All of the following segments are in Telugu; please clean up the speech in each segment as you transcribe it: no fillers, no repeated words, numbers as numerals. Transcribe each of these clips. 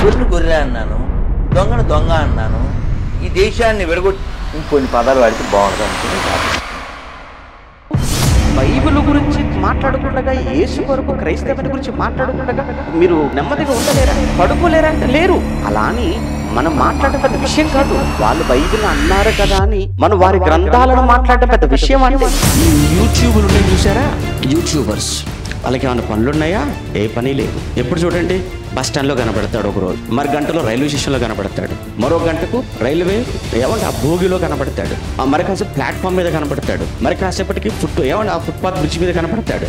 గొర్రెను గొర్రె అన్నాను, దొంగను దొంగ అన్నాను. ఈ దేశాన్ని విడగొట్టి ఇంకొన్ని పదాలు వాడితే బాగుంటుంది అనుకుని కాదు. బైబిల్ గురించి మాట్లాడకుండా, యేసు కొరకు క్రైస్తవుని గురించి మాట్లాడకుండా మీరు నెమ్మదిగా ఉండలేరా, పడుకోలేరా అంటే లేరు. అలా అని మనం మాట్లాడడం పెద్ద విషయం కాదు. వాళ్ళు బైబిల్ అన్నారు కదా అని మనం వారి గ్రంథాలను మాట్లాడడం పెద్ద విషయం అంటే. ఈ యూట్యూబ్లు ఉన్నాయి చూసారా, యూట్యూబర్స్ వాళ్ళకి ఏమైనా పనులు ఉన్నాయా? ఏ పని లేదు. ఎప్పుడు చూడండి బస్ స్టాండ్లో కనబడతాడు ఒక రోజు, మరి గంటలో రైల్వే స్టేషన్లో కనబడతాడు, మరో గంటకు రైల్వే ఏమంటే ఆ భోగిలో కనబడతాడు, మరి కాసేపు ప్లాట్ఫామ్ మీద కనబడతాడు, మరి కాసేపటికి ఏమంటే ఆ ఫుట్పాత్ బ్రిడ్జ్ మీద కనబడతాడు.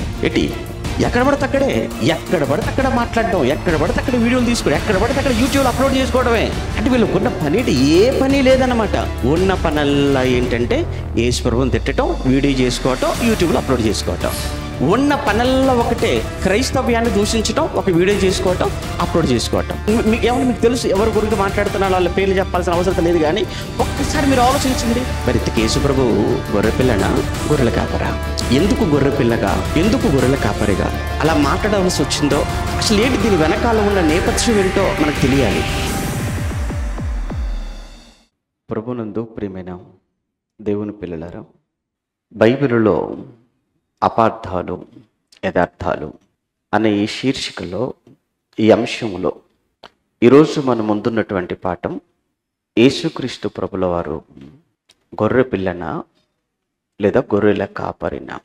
ఎక్కడ పడితే అక్కడే, ఎక్కడ పడితే అక్కడ మాట్లాడడం, ఎక్కడ పడితే అక్కడ వీడియోలు తీసుకోవడం, ఎక్కడ పడితే అక్కడ యూట్యూబ్లో అప్లోడ్ చేసుకోవడమే. అంటే వీళ్ళకున్న పని ఏ పని లేదన్నమాట. ఉన్న పనల్లా ఏంటంటే యేసు ప్రభువుని తిట్టడం, వీడియో చేసుకోవటం, యూట్యూబ్లో అప్లోడ్ చేసుకోవటం. ఉన్న పనుల్లో ఒకటే క్రైస్తవ్యాన్ని దూషించడం, ఒక వీడియో చేసుకోవటం, అప్లోడ్ చేసుకోవటం. మీకు తెలుసు ఎవరి గురించి మాట్లాడుతున్నా, వాళ్ళ పేర్లు చెప్పాల్సిన అవసరం లేదు. కానీ ఒక్కసారి మీరు ఆలోచించండి, మరి యేసు ప్రభు గొర్రె పిల్లనా, గొర్రెల కాపరా? ఎందుకు గొర్రె పిల్లగా, ఎందుకు గొర్రెల కాపరిగా అలా మాట్లాడవలసి వచ్చిందో, అసలు ఏంటి దీని వెనకాల ఉన్న నేపథ్యం ఏంటో మనకు తెలియాలి. ప్రభునందు ప్రియమైన దేవుని పిల్లలారా, బైబిలులో అపార్థాలు యథార్థాలు అనే ఈ శీర్షికలో, ఈ అంశంలో ఈరోజు మన ముందున్నటువంటి పాఠం యేసుక్రీస్తు ప్రభుల వారు గొర్రె పిల్లనా లేదా గొర్రెల కాపరినా?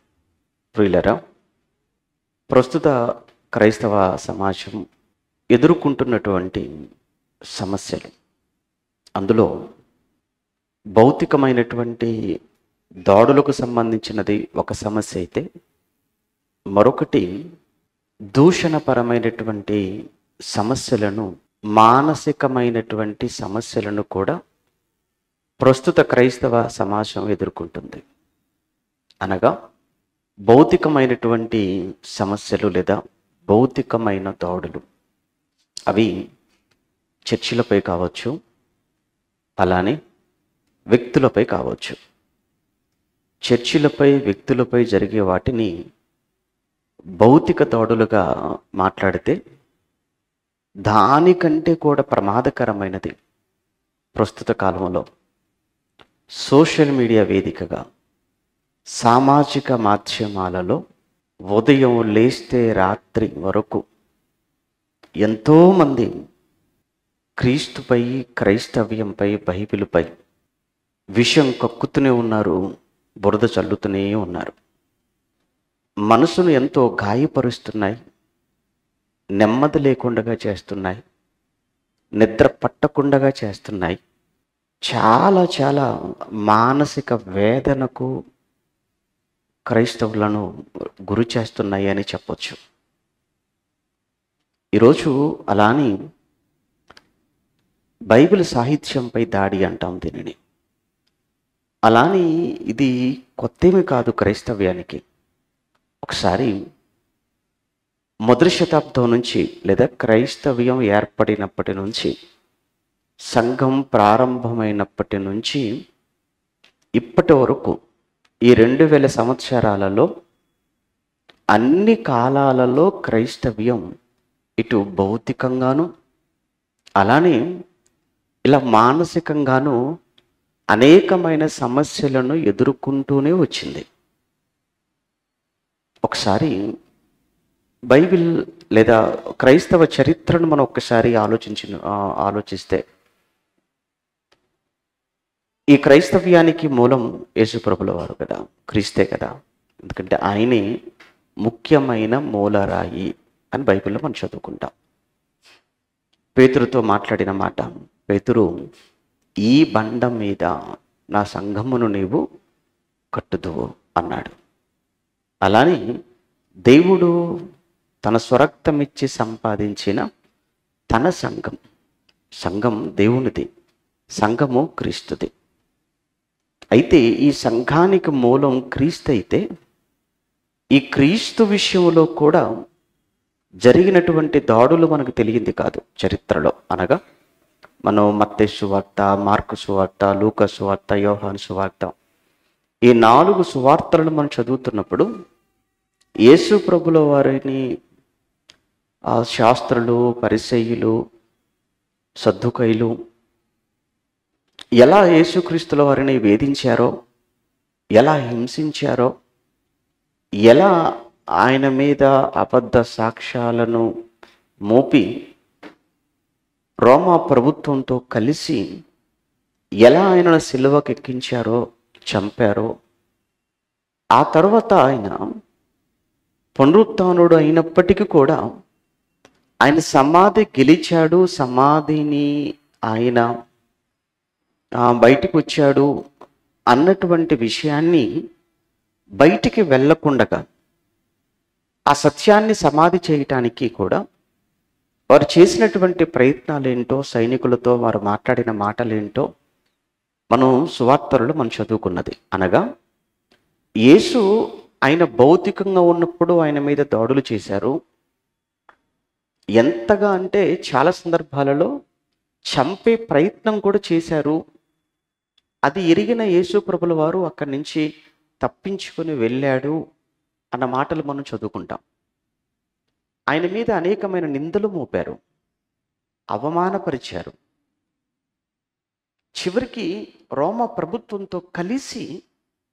ప్రియులరా, ప్రస్తుత క్రైస్తవ సమాజం ఎదుర్కొంటున్నటువంటి సమస్యలు, అందులో భౌతికమైనటువంటి దాడులకు సంబంధించినది ఒక సమస్య అయితే, మరొకటి దూషణపరమైనటువంటి సమస్యలను, మానసికమైనటువంటి సమస్యలను కూడా ప్రస్తుత క్రైస్తవ సమాజం ఎదుర్కొంటుంది. అనగా భౌతికమైనటువంటి సమస్యలు లేదా భౌతికమైన దాడులు. అవి చర్చిలపై కావచ్చు, అలానే వ్యక్తులపై కావచ్చు. చర్చిలపై, వ్యక్తులపై జరిగే వాటిని భౌతిక దాడులుగా మాట్లాడితే, దానికంటే కూడా ప్రమాదకరమైనది ప్రస్తుత కాలంలో సోషల్ మీడియా వేదికగా, సామాజిక మాధ్యమాలలో ఉదయం లేస్తే రాత్రి వరకు ఎంతోమంది క్రీస్తుపై, క్రైస్తవ్యంపై, బైబిలుపై విషం కక్కుతూనే ఉన్నారు, బురద చల్లుతూనే ఉన్నారు. మనసును ఎంతో గాయపరుస్తున్నాయి, నెమ్మది లేకుండా చేస్తున్నాయి, నిద్ర పట్టకుండా చేస్తున్నాయి, చాలా చాలా మానసిక వేదనకు క్రైస్తవులను గురి చేస్తున్నాయి అని చెప్పొచ్చు. ఈరోజు అలాని బైబిల్ సాహిత్యంపై దాడి అంటాం దీనిని. అలాని ఇది కొత్తేమీ కాదు క్రైస్తవ్యానికి. ఒకసారి మొదటి శతాబ్దం నుంచి లేదా క్రైస్తవ్యం ఏర్పడినప్పటి నుంచి, సంఘం ప్రారంభమైనప్పటి నుంచి ఇప్పటి వరకు ఈ 2000 సంవత్సరాలలో అన్ని కాలాలలో క్రైస్తవ్యం ఇటు భౌతికంగాను, అలానే ఇలా మానసికంగాను అనేకమైన సమస్యలను ఎదుర్కొంటూనే వచ్చింది. ఒకసారి బైబిల్ లేదా క్రైస్తవ చరిత్రను మనం ఒక్కసారి ఆలోచిస్తే, ఈ క్రైస్తవ్యానికి మూలం యేసుప్రభుల వారు కదా, క్రీస్తే కదా. ఎందుకంటే ఆయనే ముఖ్యమైన మూలరాయి అని బైబిల్లో మనం చదువుకుంటాం. పేతురుతో మాట్లాడిన మాట, పేతురు, ఈ బండ మీద నా సంఘమును నీవు కట్టుదువు అన్నాడు. అలానే దేవుడు తన స్వరక్తమిచ్చి సంపాదించిన తన సంఘం దేవునిది, సంఘము క్రీస్తుది. అయితే ఈ సంఘానికి మూలం క్రీస్తు అయితే, ఈ క్రీస్తు విషయంలో కూడా జరిగినటువంటి దాడులు మనకు తెలియంది కాదు చరిత్రలో. అనగా మనం మత్తయి సువార్త, మార్కు సువార్త, లూకా సువార్త, యోహాను సువార్త, ఈ 4 సువార్తలను మనం చదువుతున్నప్పుడు యేసు ప్రభుల వారిని శాస్త్రులు, పరిసయ్యులు సద్దుకైలు ఎలా యేసుక్రీస్తుల వారిని వేధించారో, ఎలా హింసించారో, ఎలా ఆయన మీద అబద్ధ సాక్ష్యాలను మోపి రోమా ప్రభుత్వంతో కలిసి ఎలా ఆయనను సిలువకెక్కించారో, చంపారో, ఆ తర్వాత ఆయన పునరుత్థానుడు అయినప్పటికీ కూడా ఆయన సమాధి గెలిచాడు, సమాధిని ఆయన బయటికి వచ్చాడు అన్నటువంటి విషయాన్ని బయటికి వెళ్ళకుండగా ఆ సత్యాన్ని సమాధి చేయటానికి కూడా వారు చేసినటువంటి ప్రయత్నాలేంటో, సైనికులతో వారు మాట్లాడిన మాటలేంటో మనం సువార్తలలో మనం చదువుకున్నది. అనగా యేసు ఆయన భౌతికంగా ఉన్నప్పుడు ఆయన మీద దాడులు చేశారు. ఎంతగా అంటే చాలా సందర్భాలలో చంపే ప్రయత్నం కూడా చేశారు. అది ఎరిగిన యేసు ప్రభుల వారు అక్కడి నుంచి తప్పించుకొని వెళ్ళాడు అన్న మాటలు మనం చదువుకుంటాం. ఆయన మీద అనేకమైన నిందలు మోపారు, అవమానపరిచారు. చివరికి రోమా ప్రభుత్వంతో కలిసి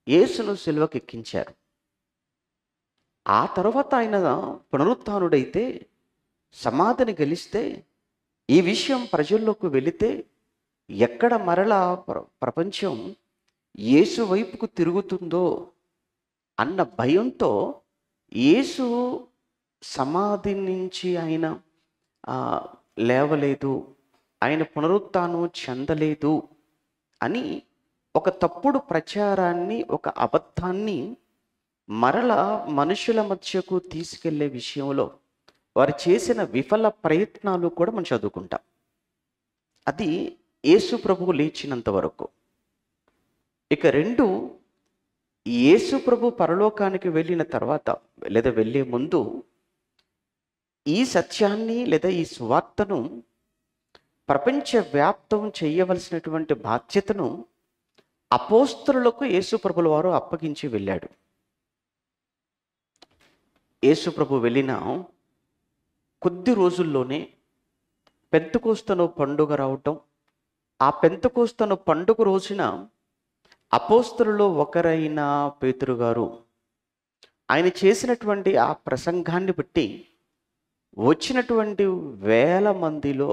యేసును సిలువకెక్కించారు. ఆ తర్వాత ఆయన పునరుత్థానుడైతే, సమాధిని గెలిస్తే, ఈ విషయం ప్రజల్లోకి వెళితే ఎక్కడ మరలా ప్రపంచం యేసు వైపుకు తిరుగుతుందో అన్న భయంతో యేసు సమాధి నుంచి ఆయన లేవలేదు, ఆయన పునరుత్థానం చెందలేదు అని ఒక తప్పుడు ప్రచారాన్ని, ఒక అబద్ధాన్ని మరలా మనుషుల మధ్యకు తీసుకెళ్లే విషయంలో వారు చేసిన విఫల ప్రయత్నాలు కూడా మనం చదువుకుంటాం. అది యేసు ప్రభువు లేచినంత వరకు. ఇక రెండు, యేసు ప్రభు పరలోకానికి వెళ్ళిన తర్వాత లేదా వెళ్ళే ముందు ఈ సత్యాన్ని లేదా ఈ సువార్తను ప్రపంచవ్యాప్తం చేయవలసినటువంటి బాధ్యతను అపోస్తలులకు యేసు ప్రభుల వారు అప్పగించి వెళ్ళాడు. యేసు ప్రభు వెళ్ళిన కొద్ది రోజుల్లోనే పెంతెకోస్తు పండుగ రావటం, ఆ పెంతెకోస్తు పండుగ రోజున అపోస్తలులో ఒకరైన పేతురు గారు ఆయన చేసినటువంటి ఆ ప్రసంగాన్ని బట్టి వచ్చినటువంటి 1000 మందిలో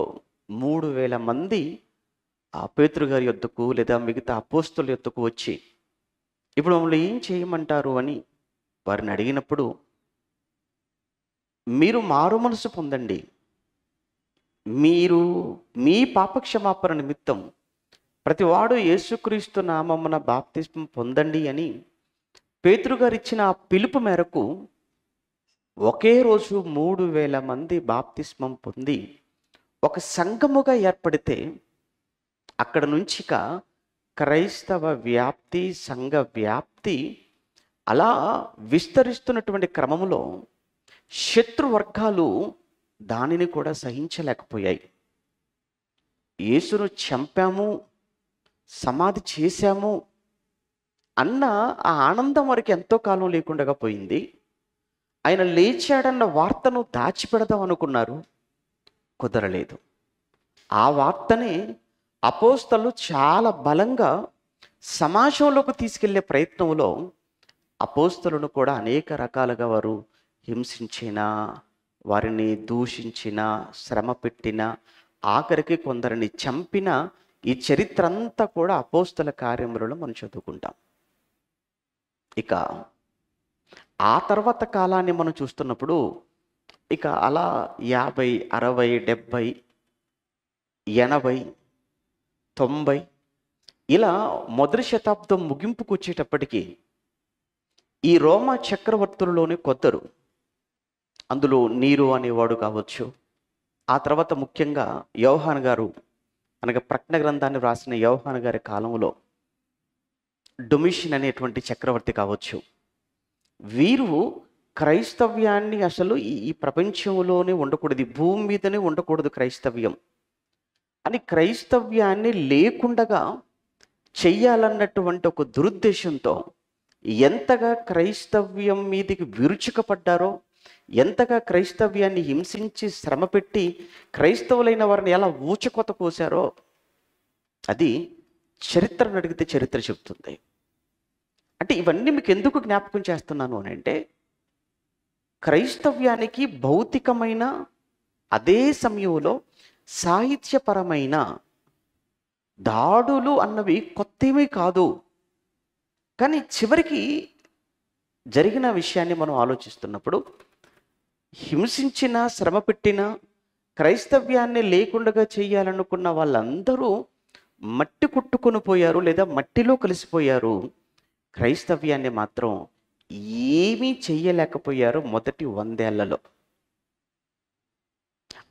3000 మంది ఆ పేతురు గారి యొద్దకు లేదా మిగతా అపోస్తలుల యొద్దకు వచ్చి ఇప్పుడు మమ్మల్ని ఏం చేయమంటారు అని వారిని అడిగినప్పుడు, మీరు మారు మనసు పొందండి, మీరు మీ పాపక్షమాపణ నిమిత్తం ప్రతివాడు యేసుక్రీస్తు నామమున బాప్తిస్మం పొందండి అని పేతురు గారు ఇచ్చిన ఆ పిలుపు మేరకు ఒకే రోజు 3000 మంది బాప్తిస్మం పొంది ఒక సంఘముగా ఏర్పడితే అక్కడ నుంచి క్రైస్తవ వ్యాప్తి, సంఘ వ్యాప్తి అలా విస్తరిస్తున్నటువంటి క్రమంలో శత్రువర్గాలు దానిని కూడా సహించలేకపోయాయి. యేసును చంపాము, సమాధి చేశాము అన్న ఆ ఆనందం వారికి ఎంతో కాలం లేకుండా పోయింది. ఆయన లేచాడన్న వార్తను దాచిపెడదాం అనుకున్నారు, కుదరలేదు. ఆ వార్తని అపోస్తలు చాలా బలంగా సమాజంలోకి తీసుకెళ్లే ప్రయత్నంలో అపోస్తలను కూడా అనేక రకాలుగా వారు హింసించిన, వారిని దూషించిన, శ్రమ పెట్టిన, ఆఖరికి కొందరిని చంపిన ఈ చరిత్ర అంతా కూడా అపోస్తల కార్యములలో మనం చదువుకుంటాం. ఇక ఆ తర్వాత కాలాన్ని మనం చూస్తున్నప్పుడు ఇక అలా 50, 60, 70, 80, 90 ఇలా మొదటి శతాబ్దం ముగింపుకు వచ్చేటప్పటికి ఈ రోమా చక్రవర్తులలోని కొందరు, అందులో నీరు అనేవాడు కావచ్చు, ఆ తర్వాత ముఖ్యంగా యోహాను గారు అనగా ప్రకటన గ్రంథాన్ని వ్రాసిన యోహాను గారి కాలంలో డొమిషన్ అనేటువంటి చక్రవర్తి కావచ్చు, వీరు క్రైస్తవ్యాన్ని అసలు ఈ ప్రపంచంలోనే ఉండకూడదు, ఈ భూమి మీదనే ఉండకూడదు క్రైస్తవ్యం అని, క్రైస్తవ్యాన్ని లేకుండగా చెయ్యాలన్నటువంటి ఒక దురుద్దేశంతో ఎంతగా క్రైస్తవ్యం మీదకి విరుచుకపడ్డారో, ఎంతగా క్రైస్తవ్యాన్ని హింసించి శ్రమ పెట్టి క్రైస్తవులైన వారిని ఎలా ఊచకొత కోసారో అది చరిత్రను అడిగితే చరిత్ర చెప్తుంది. అంటే ఇవన్నీ మీకు ఎందుకు జ్ఞాపకం చేస్తున్నాను అని అంటే, క్రైస్తవ్యానికి భౌతికమైన అదే సమయంలో సాహిత్యపరమైన దాడులు అన్నవి కొత్తవి కాదు. కానీ చివరికి జరిగిన విషయాన్ని మనం ఆలోచిస్తున్నప్పుడు, హింసించిన శ్రమ పెట్టిన క్రైస్తవ్యాన్ని లేకుండా చేయాలనుకున్న వాళ్ళందరూ మట్టి కుట్టుకొని పోయారు, లేదా మట్టిలో కలిసిపోయారు. క్రైస్తవ్యాన్ని మాత్రం ఏమీ చెయ్యలేకపోయారు మొదటి 100 ఏళ్లలో.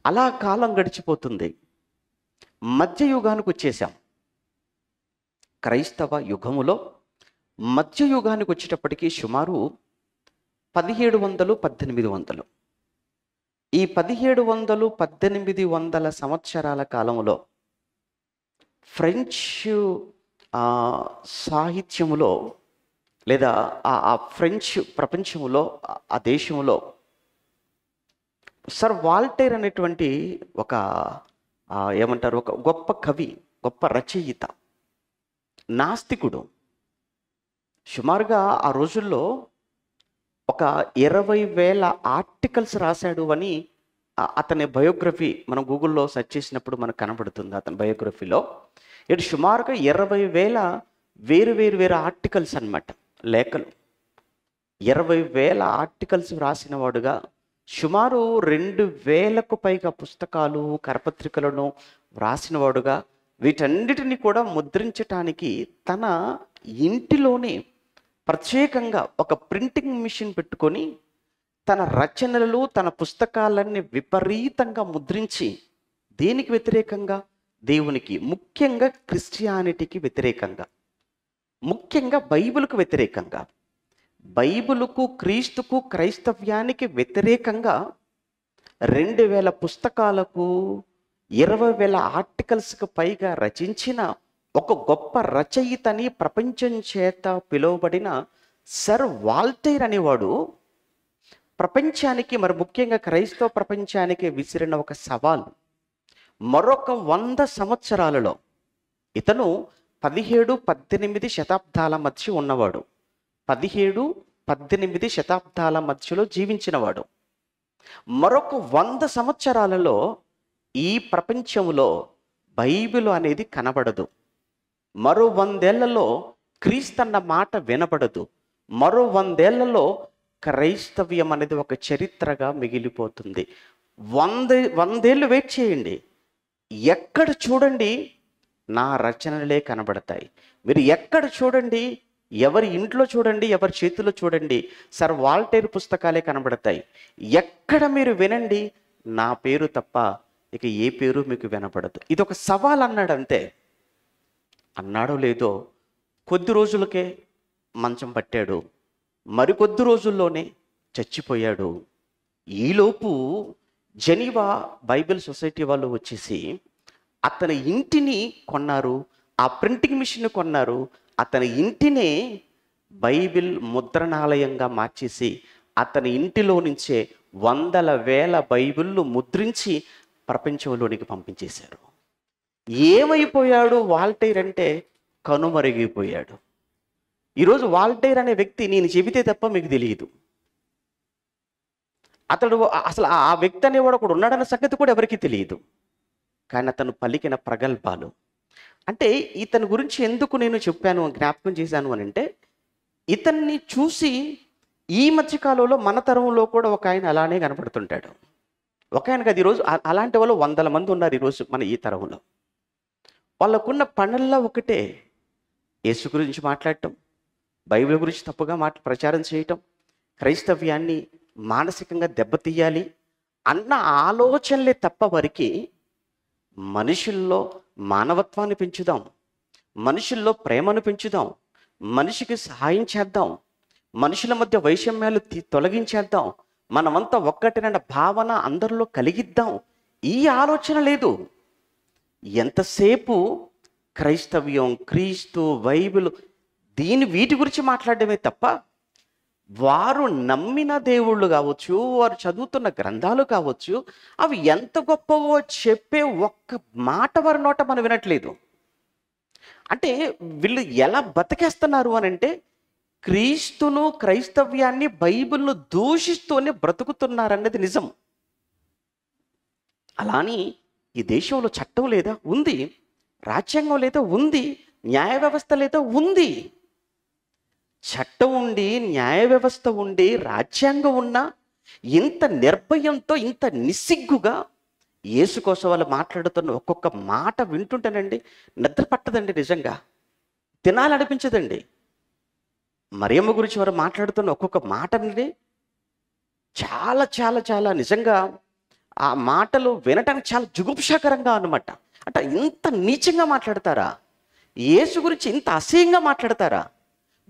అలా కాలం గడిచిపోతుంది. మధ్యయుగానికి వచ్చేసాం. క్రైస్తవ యుగములో మధ్యయుగానికి వచ్చేటప్పటికి సుమారు 1700, 1800. ఈ 1700, 1800 సంవత్సరాల కాలంలో ఫ్రెంచ్ సాహిత్యములో, లేదా ఆ ఫ్రెంచ్ ప్రపంచంలో, ఆ దేశంలో సర్ వాల్టైర్ అనేటువంటి ఒక ఏమంటారు, ఒక గొప్ప కవి, గొప్ప రచయిత, నాస్తికుడు. సుమారుగా ఆ రోజుల్లో ఒక 20,000 ఆర్టికల్స్ రాశాడు అని అతని బయోగ్రఫీ మనం గూగుల్లో సెర్చ్ చేసినప్పుడు మనకు కనబడుతుంది. అతని బయోగ్రఫీలో ఇటు సుమారుగా 20,000 వేరు ఆర్టికల్స్ అన్నమాట, లేఖలు. 20,000 ఆర్టికల్స్ రాసిన వాడుగా సుమారు 2,000కు పైగా పుస్తకాలు, కరపత్రికలను వ్రాసిన వాడుగా వీటన్నిటిని కూడా ముద్రించటానికి తన ఇంటిలోనే ప్రత్యేకంగా ఒక ప్రింటింగ్ మిషన్ పెట్టుకొని తన రచనలు, తన పుస్తకాలన్నీ విపరీతంగా ముద్రించి, దేనికి వ్యతిరేకంగా? దేవునికి, ముఖ్యంగా క్రిస్టియానిటీకి వ్యతిరేకంగా, ముఖ్యంగా బైబిల్కు వ్యతిరేకంగా, బైబిలుకు, క్రీస్తుకు, క్రైస్తవ్యానికి వ్యతిరేకంగా 2,000 పుస్తకాలకు, 20,000 ఆర్టికల్స్కు పైగా రచించిన ఒక గొప్ప రచయితని ప్రపంచం చేత పిలువబడిన సర్ వాల్టైర్ అనేవాడు ప్రపంచానికి, మరి ముఖ్యంగా క్రైస్తవ ప్రపంచానికి విసిరిన ఒక సవాల్. మరొక 100 సంవత్సరాలలో ఇతను 17, 18 శతాబ్దాల మధ్య ఉన్నవాడు. 17, 18 శతాబ్దాల మధ్యలో జీవించినవాడు. మరొక 100 సంవత్సరాలలో ఈ ప్రపంచంలో బైబిల్ అనేది కనబడదు. మరో 100 ఏళ్లలో క్రీస్తన్న మాట వినబడదు. మరో 100 ఏళ్లలో క్రైస్తవ్యం అనేది ఒక చరిత్రగా మిగిలిపోతుంది. 100 ఏళ్ళు వెయిట్ చేయండి. ఎక్కడ చూడండి నా రచనలే కనబడతాయి. మీరు ఎక్కడ చూడండి, ఎవరి ఇంట్లో చూడండి, ఎవరి చేతిలో చూడండి, సర్ వాల్టైర్ పుస్తకాలే కనబడతాయి. ఎక్కడ మీరు వినండి, నా పేరు తప్ప ఇక ఏ పేరు మీకు వినపడదు. ఇది ఒక సవాల్ అన్నాడు అంతే. అన్నాడో లేదో కొద్ది రోజులకే మంచం పట్టాడు, మరికొద్ది రోజుల్లోనే చచ్చిపోయాడు. ఈలోపు జెనీవా బైబిల్ సొసైటీ వాళ్ళు వచ్చేసి అతని ఇంటిని కొన్నారు, ఆ ప్రింటింగ్ మిషన్ కొన్నారు, అతని ఇంటినే బైబిల్ ముద్రణాలయంగా మార్చేసి అతని ఇంటిలో నుంచే 100,000 బైబిళ్ళు ముద్రించి ప్రపంచంలోనికి పంపించేశారు. ఏమైపోయాడు వాల్టైర్ అంటే? కనుమరుగైపోయాడు. ఈరోజు వాల్టైర్ అనే వ్యక్తి నేను చెబితే తప్ప మీకు తెలియదు. అతడు అసలు ఆ వ్యక్తి అనేవాడు ఒకడు ఉన్నాడన్న సంగతి కూడా ఎవరికీ తెలియదు. కానీ అతను పలికిన ప్రగల్భాలు, అంటే ఇతని గురించి ఎందుకు నేను చెప్పాను, జ్ఞాపకం చేశాను అని అంటే, ఇతన్ని చూసి ఈ మధ్యకాలంలో మన తరంలో కూడా ఒక ఆయన అలానే కనపడుతుంటాడు. ఒక ఆయన కాదు, ఈరోజు అలాంటి వాళ్ళు 100 మంది ఉన్నారు ఈరోజు మన ఈ తరంలో. వాళ్ళకున్న పనుల్లో ఒకటే యేసు గురించి మాట్లాడటం, బైబిల్ గురించి తప్పుగా ప్రచారం చేయటం, క్రైస్తవ్యాన్ని మానసికంగా దెబ్బతీయాలి అన్న ఆలోచనలే తప్ప వారికి మనుషుల్లో మానవత్వాన్ని పెంచుదాం, మనుషుల్లో ప్రేమను పెంచుదాం, మనిషికి సహాయం చేద్దాం, మనుషుల మధ్య వైషమ్యాలు తొలగించేద్దాం, మనమంతా ఒక్కటినన్న భావన అందరిలో కలిగిద్దాం, ఈ ఆలోచన లేదు. ఎంతసేపు క్రైస్తవ్యం, క్రీస్తు, బైబిల్ వీటి గురించి మాట్లాడడమే తప్ప వారు నమ్మిన దేవుళ్ళు కావచ్చు, వారు చదువుతున్న గ్రంథాలు కావచ్చు, అవి ఎంత గొప్పవో చెప్పే ఒక్క మాట వారి నోట మనం వినట్లేదు. అంటే వీళ్ళు ఎలా బతికేస్తున్నారు అని అంటే, క్రీస్తును, క్రైస్తవ్యాన్ని, బైబిల్ను దూషిస్తూనే బ్రతుకుతున్నారన్నది నిజం. అలాని ఈ దేశంలో చట్టం లేదా? ఉంది. రాజ్యాంగం లేదా? ఉంది. న్యాయ వ్యవస్థ లేదా? ఉంది. చట్టం ఉండి, న్యాయ వ్యవస్థ ఉండి, రాజ్యాంగం ఉన్నా ఇంత నిర్భయంతో, ఇంత నిస్సిగ్గుగా యేసు కోసం వాళ్ళు మాట్లాడుతున్న ఒక్కొక్క మాట వింటుంటేనండి నిద్ర పట్టదండి. నిజంగా తినాలనిపించదండి. మరియమ్మ గురించి వారు మాట్లాడుతున్న ఒక్కొక్క మాటని చాలా చాలా చాలా నిజంగా ఆ మాటలు వినటానికి చాలా జుగుప్సాకరంగా అన్నమాట. అంటే ఇంత నీచంగా మాట్లాడతారా? యేసు గురించి ఇంత అసహ్యంగా మాట్లాడతారా?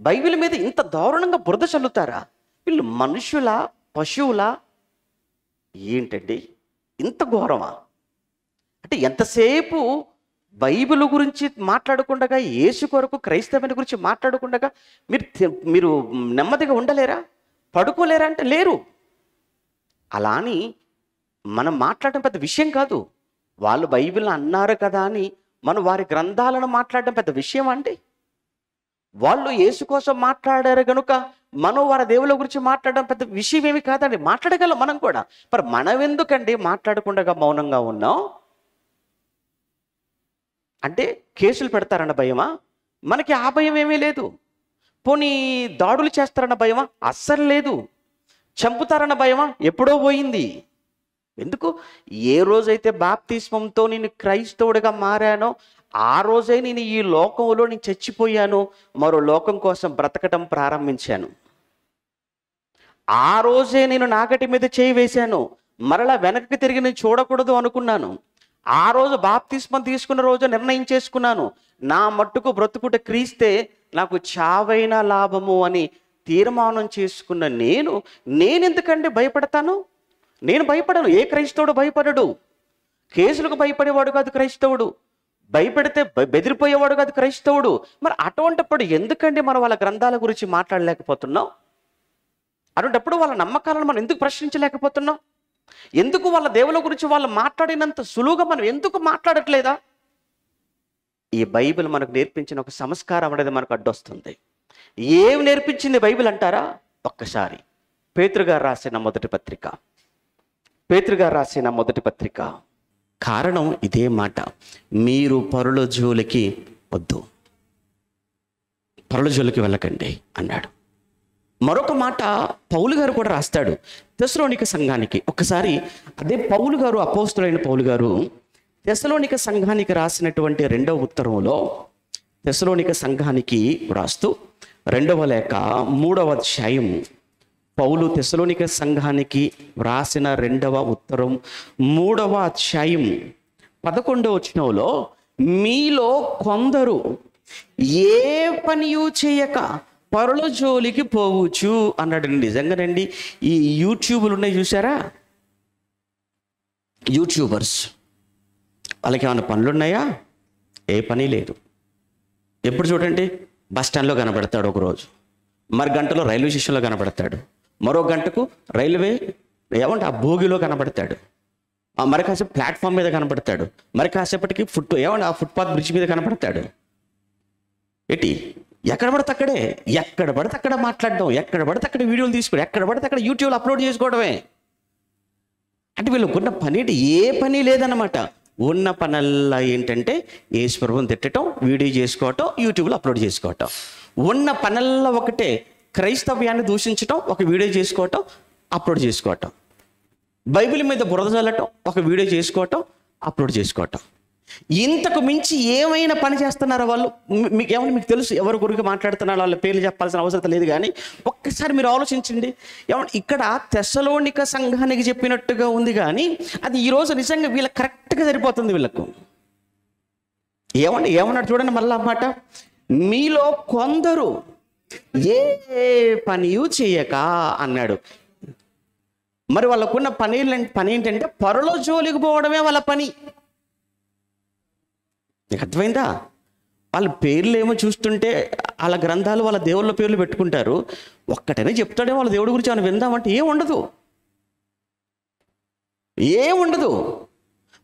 బైబిల్ మీద ఇంత దారుణంగా బురద చల్లుతారా? వీళ్ళు మనుషుల, పశువుల? ఏంటండి ఇంత ఘోరమా? అంటే ఎంతసేపు బైబిల్ గురించి మాట్లాడకుండా, యేసు కొరకు, క్రైస్తవుని గురించి మాట్లాడకుండా మీరు నెమ్మదిగా ఉండలేరా? పడుకోలేరా అంటే లేరు. అలా అని మనం మాట్లాడడం పెద్ద విషయం కాదు. వాళ్ళు బైబిల్ అన్నారు కదా అని మనం వారి గ్రంథాలను మాట్లాడడం పెద్ద విషయం అండి. వాళ్ళు యేసు కోసం మాట్లాడారు కనుక మనం వారి దేవుళ్ళ గురించి మాట్లాడడం పెద్ద విషయం ఏమి కాదండి. మాట్లాడగలం మనం కూడా. మరి మనం ఎందుకండి మాట్లాడకుండా మౌనంగా ఉన్నాం? అంటే కేసులు పెడతారన్న భయమా? మనకి ఆ భయం ఏమీ లేదు. పోనీ దాడులు చేస్తారన్న భయమా? అస్సలు లేదు. చంపుతారన్న భయమా? ఎప్పుడో పోయింది. ఎందుకు? ఏ రోజైతే బాప్తిస్మంతో నేను క్రైస్తవుడిగా మారానో ఆ రోజే నేను ఈ లోకంలో నేను చచ్చిపోయాను, మరో లోకం కోసం బ్రతకటం ప్రారంభించాను. ఆ రోజే నేను నాగటి మీద చేయి వేశాను, మరలా వెనక్కి తిరిగి నేను చూడకూడదు అనుకున్నాను. ఆ రోజు బాప్తిస్మం తీసుకున్న రోజు నిర్ణయం చేసుకున్నాను, నా మట్టుకు బ్రతుకుట క్రీస్తే, నాకు చావైన లాభము అని తీర్మానం చేసుకున్న నేను ఎందుకండి భయపడతాను? నేను భయపడను. ఏ క్రైస్తవుడు భయపడడు. కేసులకు భయపడేవాడు కాదు క్రైస్తవుడు. భయపెడితే బెదిరిపోయేవాడు కాదు క్రైస్తవుడు. మరి అటువంటిప్పుడు ఎందుకండి మనం వాళ్ళ గ్రంథాల గురించి మాట్లాడలేకపోతున్నాం? అటువంటిప్పుడు వాళ్ళ నమ్మకాలను మనం ఎందుకు ప్రశ్నించలేకపోతున్నాం? ఎందుకు వాళ్ళ దేవుల గురించి వాళ్ళు మాట్లాడినంత సులువుగా మనం ఎందుకు మాట్లాడట్లేదా? ఈ బైబిల్ మనకు నేర్పించిన ఒక సంస్కారం అనేది మనకు అడ్డొస్తుంది. ఏం నేర్పించింది బైబిల్ అంటారా? ఒక్కసారి పేతురు గారు రాసిన మొదటి పత్రిక కారణం ఇదే మాట, మీరు పరుల జోలికి వద్దు, పరుల జోలికి వెళ్ళకండి అన్నాడు. మరొక మాట పౌలు గారు కూడా రాస్తాడు తెస్సలోనిక సంఘానికి. ఒకసారి అదే పౌలు గారు, అపోస్తులైన పౌలు గారు తెస్సలోనిక సంఘానికి రాసినటువంటి 2వ ఉత్తరంలో తెస్సలోనిక సంఘానికి రాస్తూ 2వ లేఖ 3వ అధ్యాయం, పౌలు తెస్సలోనిక సంఘానికి వ్రాసిన 2వ ఉత్తరం 3వ అధ్యాయం 11వ వచనంలో, మీలో కొందరు ఏ పనియూ చేయక పరుల జోలికి పోవచ్చు అన్నాడు. నిజంగానండి, ఈ యూట్యూబ్లు ఉన్నాయి చూసారా, యూట్యూబర్స్, వాళ్ళకి ఏమైనా పనులు ఉన్నాయా? ఏ పని లేదు. ఎప్పుడు చూడండి బస్ స్టాండ్లో కనబడతాడు ఒకరోజు, మరి గంటలో రైల్వే స్టేషన్లో కనబడతాడు, మరో గంటకు రైల్వే ఆ భోగిలో కనబడతాడు, మరి కాసేపు ప్లాట్ఫామ్ మీద కనబడతాడు, మరి కాసేపటికి ఆ ఫుట్పాత్ బ్రిడ్జ్ మీద కనబడతాడు. ఎక్కడ పడితే అక్కడ మాట్లాడడం, ఎక్కడ పడితే అక్కడ వీడియోలు తీసుకోవడం, ఎక్కడ పడితే అక్కడ యూట్యూబ్లో అప్లోడ్ చేసుకోవడమే. అంటే వీళ్ళకున్న పని ఏ పని లేదన్నమాట. ఉన్న పనల్లా ఏంటంటే యేసు ప్రభువుని తిట్టడం, వీడియో చేసుకోవటం, యూట్యూబ్లో అప్లోడ్ చేసుకోవటం. ఉన్న పనల్లా ఒకటే, క్రైస్తవ్యాన్ని దూషించటం, ఒక వీడియో చేసుకోవటం, అప్లోడ్ చేసుకోవటం. బైబిల్ మీద బురద చల్లటం, ఒక వీడియో చేసుకోవటం, అప్లోడ్ చేసుకోవటం. ఇంతకు మించి ఏమైనా పని చేస్తున్నారో వాళ్ళు? మీకు తెలుసు ఎవరి గురించి మాట్లాడుతున్నారో, వాళ్ళ పేర్లు చెప్పాల్సిన అవసరం లేదు. కానీ ఒక్కసారి మీరు ఆలోచించండి. ఇక్కడ తెస్సలోనిక సంఘానికి చెప్పినట్టుగా ఉంది, కానీ అది ఈరోజు నిజంగా వీళ్ళకి కరెక్ట్గా సరిపోతుంది. వీళ్ళకు ఏమన్నాడు చూడండి మళ్ళీ అన్నమాట, మీలో కొందరు ఏ పనియూ చేయక అన్నాడు. మరి వాళ్ళకున్న పని ఏంటంటే పరుల జోలికి పోవడమే వాళ్ళ పని. నీకు అర్థమైందా? వాళ్ళ పేర్లు ఏమో చూస్తుంటే వాళ్ళ గ్రంథాలు వాళ్ళ దేవుళ్ళ పేర్లు పెట్టుకుంటారు. ఒక్కటనే చెప్తాడే వాళ్ళ దేవుడి గురించి మనం విందామంటే ఏం ఉండదు.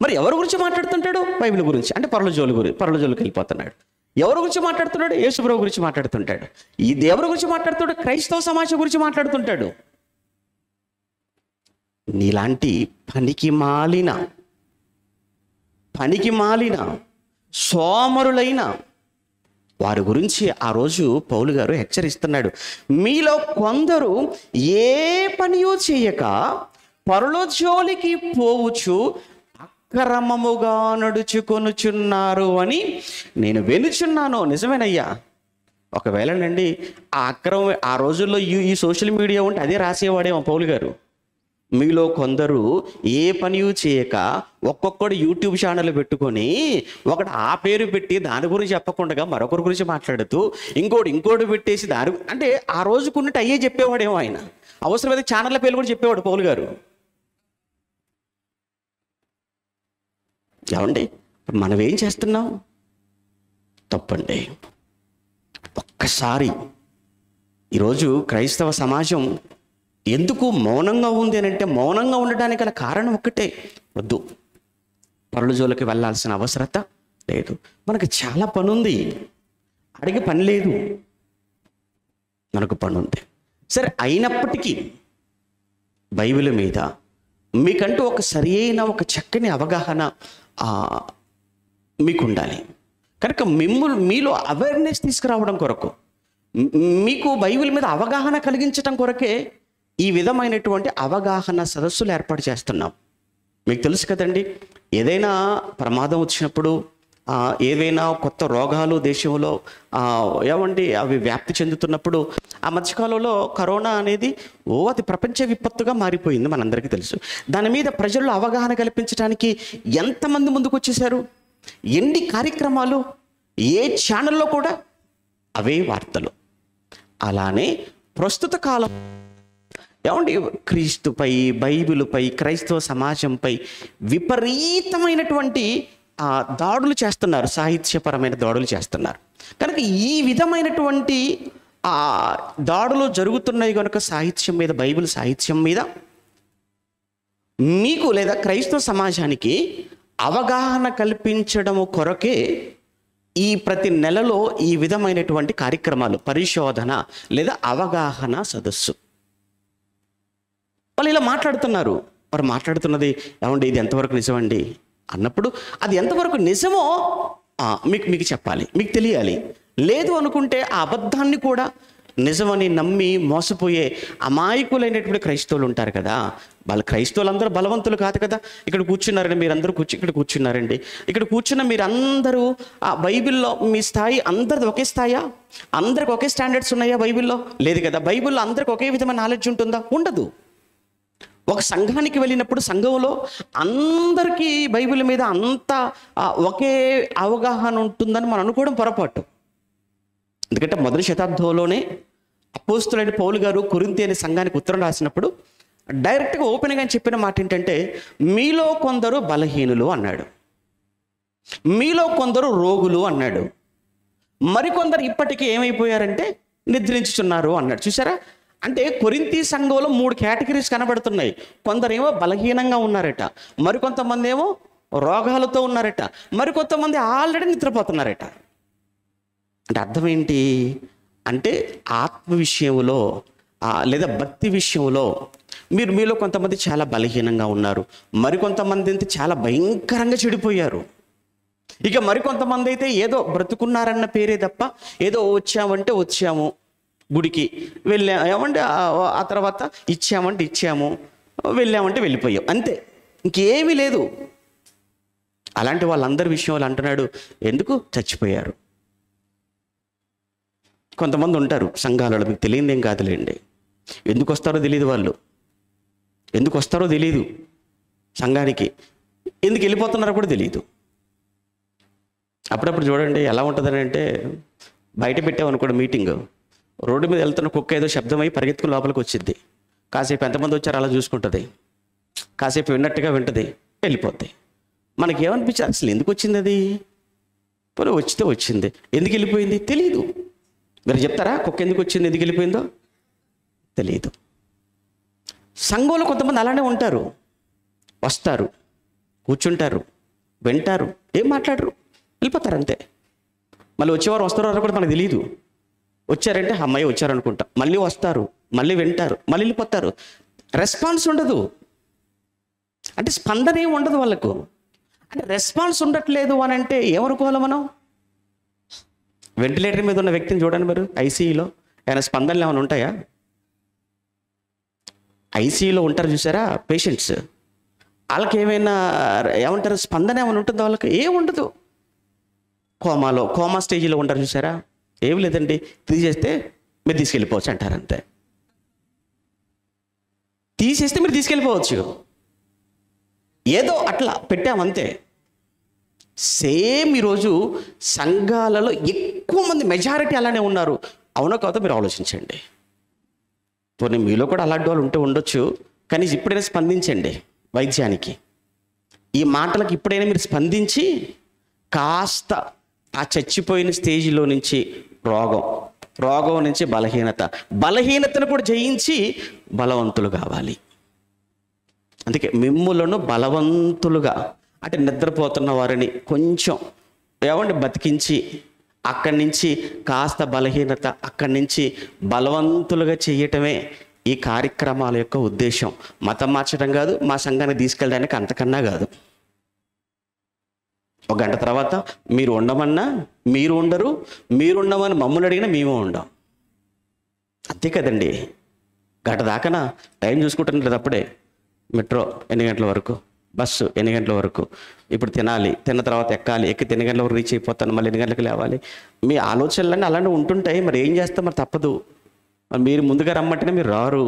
మరి ఎవరి గురించి మాట్లాడుతుంటాడు? బైబిల్ గురించి. అంటే పరలోజోలికి వెళ్ళిపోతున్నాడు. ఎవరి గురించి మాట్లాడుతున్నాడు? యేసుప్రభు గురించి మాట్లాడుతుంటాడు. ఈ దేవుడి గురించి మాట్లాడుతాడు, క్రైస్తవ సమాజం గురించి మాట్లాడుతుంటాడు. నీలాంటి పనికి మాలిన సోమరులైన వారి గురించి ఆ రోజు పౌలు గారు హెచ్చరిస్తున్నాడు. మీలో కొందరు ఏ పనియో చేయక పరలోజోలికి పోవచ్చు అక్రమముగా నడుచుకొనుచున్నారు అని నేను వినుచున్నాను. నిజమేనయ్యా. ఒకవేళనండి ఆ అక్రమం ఆ రోజుల్లో ఈ సోషల్ మీడియా ఉంటే అదే రాసేవాడేమో పౌలు గారు. మీలో కొందరు ఏ పని చేయక ఒక్కొక్కడు యూట్యూబ్ ఛానల్ పెట్టుకొని ఒకటి ఆ పేరు పెట్టి దాని గురించి చెప్పకుండా మరొకరి గురించి మాట్లాడుతూ ఇంకోటి పెట్టేసి అంటే ఆ రోజుకున్నట్టు అయ్యే చెప్పేవాడేమో ఆయన. అవసరమైతే ఛానళ్ళ పేర్లు కూడా చెప్పేవాడు పౌలు గారు. ఏమండి మనం ఏం చేస్తున్నాం? తప్పండి. ఒక్కసారి ఈరోజు క్రైస్తవ సమాజం ఎందుకు మౌనంగా ఉంది అని అంటే, మౌనంగా ఉండడానికి గల కారణం ఒక్కటే, వద్దు పరలోజోలికి వెళ్ళాల్సిన అవసరత లేదు, మనకు చాలా పని ఉంది, అడిగే పని లేదు, మనకు పని ఉంది. సరే, అయినప్పటికీ బైబిల్ మీద మీకంటూ ఒక సరైన ఒక చక్కని అవగాహన మీకు ఉండాలి. కనుక మీలో అవేర్నెస్ తీసుకురావడం కొరకు, మీకు బైబిల్ మీద అవగాహన కలిగించడం కొరకే ఈ విధమైనటువంటి అవగాహన సదస్సులు ఏర్పాటు చేస్తున్నాం. మీకు తెలుసు కదండి, ఏదైనా ప్రమాదం వచ్చినప్పుడు, ఏదైనా కొత్త రోగాలు దేశంలో ఏమండి అవి వ్యాప్తి చెందుతున్నప్పుడు, ఆ మధ్యకాలంలో కరోనా అనేది అది ప్రపంచ విపత్తుగా మారిపోయింది, మనందరికీ తెలుసు. దాని మీద ప్రజల్లో అవగాహన కల్పించడానికి ఎంతమంది ముందుకు వచ్చేసారు, ఎన్ని కార్యక్రమాలు, ఏ ఛానల్లో కూడా అవే వార్తలు. అలానే ప్రస్తుత కాలం ఏమండి క్రీస్తుపై, బైబిలుపై, క్రైస్తవ సమాజంపై విపరీతమైనటువంటి దాడులు చేస్తున్నారు, సాహిత్యపరమైన దాడులు చేస్తున్నారు. కనుక ఈ విధమైనటువంటి దాడులు జరుగుతున్నాయి కనుక సాహిత్యం మీద, బైబిల్ సాహిత్యం మీద మీకు లేదా క్రైస్తవ సమాజానికి అవగాహన కల్పించడం కొరకే ఈ ప్రతి నెలలో ఈ విధమైనటువంటి కార్యక్రమాలు, పరిశోధన లేదా అవగాహన సదస్సు. వాళ్ళు ఇలా మాట్లాడుతున్నారు. వారు మాట్లాడుతున్నది ఏమండి ఇది ఎంతవరకు నిజమండి అన్నప్పుడు, అది ఎంతవరకు నిజమో మీకు చెప్పాలి, మీకు తెలియాలి. లేదు అనుకుంటే ఆ అబద్ధాన్ని కూడా నిజమని నమ్మి మోసపోయే అమాయకులైనటువంటి క్రైస్తవులు ఉంటారు కదా. వాళ్ళ క్రైస్తవులందరూ బలవంతులు కాదు కదా. ఇక్కడ కూర్చున్నారండి, మీరందరూ ఇక్కడ కూర్చున్నారండి. ఇక్కడ కూర్చున్న మీరందరూ ఆ బైబిల్లో మీ స్థాయి అందరిది ఒకే స్థాయా? అందరికి ఒకే స్టాండర్డ్స్ ఉన్నాయా బైబిల్లో? లేదు కదా. బైబిల్లో అందరికి ఒకే విధమైన నాలెడ్జ్ ఉంటుందా? ఉండదు. ఒక సంఘానికి వెళ్ళినప్పుడు సంఘంలో అందరికీ బైబిల్ మీద అంత ఒకే అవగాహన ఉంటుందని మనం అనుకోవడం పొరపాటు. ఎందుకంటే మొదటి శతాబ్దంలోనే అపోస్తులైన పౌలు గారు కొరింథీ అనే సంఘానికి ఉత్తరం రాసినప్పుడు డైరెక్ట్గా ఓపెన్గా చెప్పిన మాట ఏంటంటే, మీలో కొందరు బలహీనులు అన్నాడు, మీలో కొందరు రోగులు అన్నాడు, మరికొందరు ఇప్పటికీ ఏమైపోయారంటే నిద్రించుచున్నారు అన్నాడు. చూసారా? అంటే కొరింథీ సంఘంలో 3 కేటగిరీస్ కనబడుతున్నాయి. కొందరేమో బలహీనంగా ఉన్నారట, మరికొంతమంది ఏమో రోగాలతో ఉన్నారట, మరికొంతమంది ఆల్రెడీ నిద్రపోతున్నారట. అంటే అర్థం ఏంటి అంటే, ఆత్మ విషయంలో లేదా భక్తి విషయంలో మీలో కొంతమంది చాలా బలహీనంగా ఉన్నారు, మరికొంతమంది అయితే చాలా భయంకరంగా చెడిపోయారు. ఇక మరికొంతమంది అయితే ఏదో బ్రతుకున్నారన్న పేరే తప్ప, ఏదో వచ్చామంటే వచ్చాము, గుడికి వెళ్ళామంటే ఆ తర్వాత ఇచ్చామంటే ఇచ్చాము, వెళ్ళామంటే వెళ్ళిపోయాం, అంతే, ఇంకేమీ లేదు. అలాంటి వాళ్ళందరి విషయంలో అంటున్నాడు, ఎందుకు చచ్చిపోయారు. కొంతమంది ఉంటారు సంఘాలలో, మీకు తెలియదేం కాదులేండి, ఎందుకు వస్తారో తెలియదు, వాళ్ళు ఎందుకు వస్తారో తెలియదు సంఘానికి, ఎందుకు వెళ్ళిపోతున్నారో కూడా తెలియదు. అప్పుడప్పుడు చూడండి ఎలా ఉంటుందని అంటే, బయట పెట్టామనుకోండి మీటింగ్, రోడ్డు మీద వెళ్తున్న కుక్క ఏదో శబ్దమై పరిగెత్తుకుని లోపలికి వచ్చింది, కాసేపు ఎంతమంది వచ్చారో అలా చూసుకుంటుంది, కాసేపు విన్నట్టుగా వింటుంది, వెళ్ళిపోద్ది. మనకేమనిపించింది, అసలు ఎందుకు వచ్చింది అది? పోనీ వచ్చితే వచ్చింది, ఎందుకు వెళ్ళిపోయింది తెలియదు. మీరు చెప్తారా కుక్క ఎందుకు వచ్చింది, ఎందుకు వెళ్ళిపోయిందో తెలియదు. సంఘంలో కొంతమంది అలానే ఉంటారు, వస్తారు, కూర్చుంటారు, వింటారు, ఏం మాట్లాడరు, వెళ్ళిపోతారు అంతే. మళ్ళీ వచ్చేవారు వస్తారో కూడా మనకు తెలియదు. వచ్చారంటే అమ్మాయి వచ్చారు అనుకుంటా, మళ్ళీ వస్తారు, మళ్ళీ వింటారు, మళ్ళీ వెళ్ళిపోతారు. రెస్పాన్స్ ఉండదు, అంటే స్పందన ఏమి ఉండదు వాళ్ళకు. అంటే రెస్పాన్స్ ఉండట్లేదు అని అంటే ఏమనుకోవాలి మనం? వెంటిలేటర్ మీద ఉన్న వ్యక్తిని చూడండి మీరు, ఐసీయూలో ఏమైనా స్పందనలు ఏమైనా ఉంటాయా? ఐసీయూలో ఉంటారు చూసారా పేషెంట్స్, వాళ్ళకి ఏమైనా ఏమంటారు స్పందన ఏమైనా ఉంటుందో? వాళ్ళకి ఏముండదు. కోమా స్టేజ్లో ఉంటారు చూసారా, ఏమి లేదండి, తీసేస్తే మీరు తీసుకెళ్ళిపోవచ్చు అంటారు అంతే. తీసేస్తే మీరు తీసుకెళ్ళిపోవచ్చు, ఏదో అట్లా పెట్టామంతే. సేమ్ ఈరోజు సంఘాలలో ఎక్కువ మంది మెజారిటీ అలానే ఉన్నారు. అవునో కాదో మీరు ఆలోచించండి. పోనీ మీలో కూడా అలాంటి వాళ్ళు ఉంటే ఉండొచ్చు, కానీ ఇప్పుడైనా స్పందించండి వైద్యానికి. ఈ మాటలకు ఇప్పుడైనా మీరు స్పందించి కాస్త ఆ చచ్చిపోయిన స్టేజ్లో నుంచి రోగం నుంచి బలహీనతను కూడా జయించి బలవంతులు కావాలి. అందుకే మిమ్ములను బలవంతులుగా, అంటే నిద్రపోతున్న వారిని కొంచెం బతికించి అక్కడి నుంచి కాస్త బలహీనత, అక్కడి నుంచి బలవంతులుగా చేయటమే ఈ కార్యక్రమాల యొక్క ఉద్దేశం. మతం మార్చడం కాదు, మా సంఘాన్ని తీసుకెళ్ళడానికి అంతకన్నా కాదు. ఒక గంట తర్వాత మీరు ఉండమన్నా మీరు ఉండరు, మీరు ఉండమని మమ్మల్ని అడిగినా మేము ఉండం. అంతే కదండి. గంట దాకానా టైం చూసుకుంటున్నారు. అప్పుడే మెట్రో ఎన్ని గంటల వరకు, బస్సు ఎన్ని గంటల వరకు, ఇప్పుడు తినాలి, తిన్న తర్వాత ఎక్కాలి, ఎక్కి ఎన్ని గంటల వరకు రీచ్ అయిపోతాను, మళ్ళీ ఎన్ని గంటలకు లేవాలి. మీ ఆలోచనలన్నీ అలానే ఉంటుంటాయి. మరి ఏం చేస్తాం, మరి తప్పదు. మరి మీరు ముందుగా రమ్మంటేనే మీరు రారు.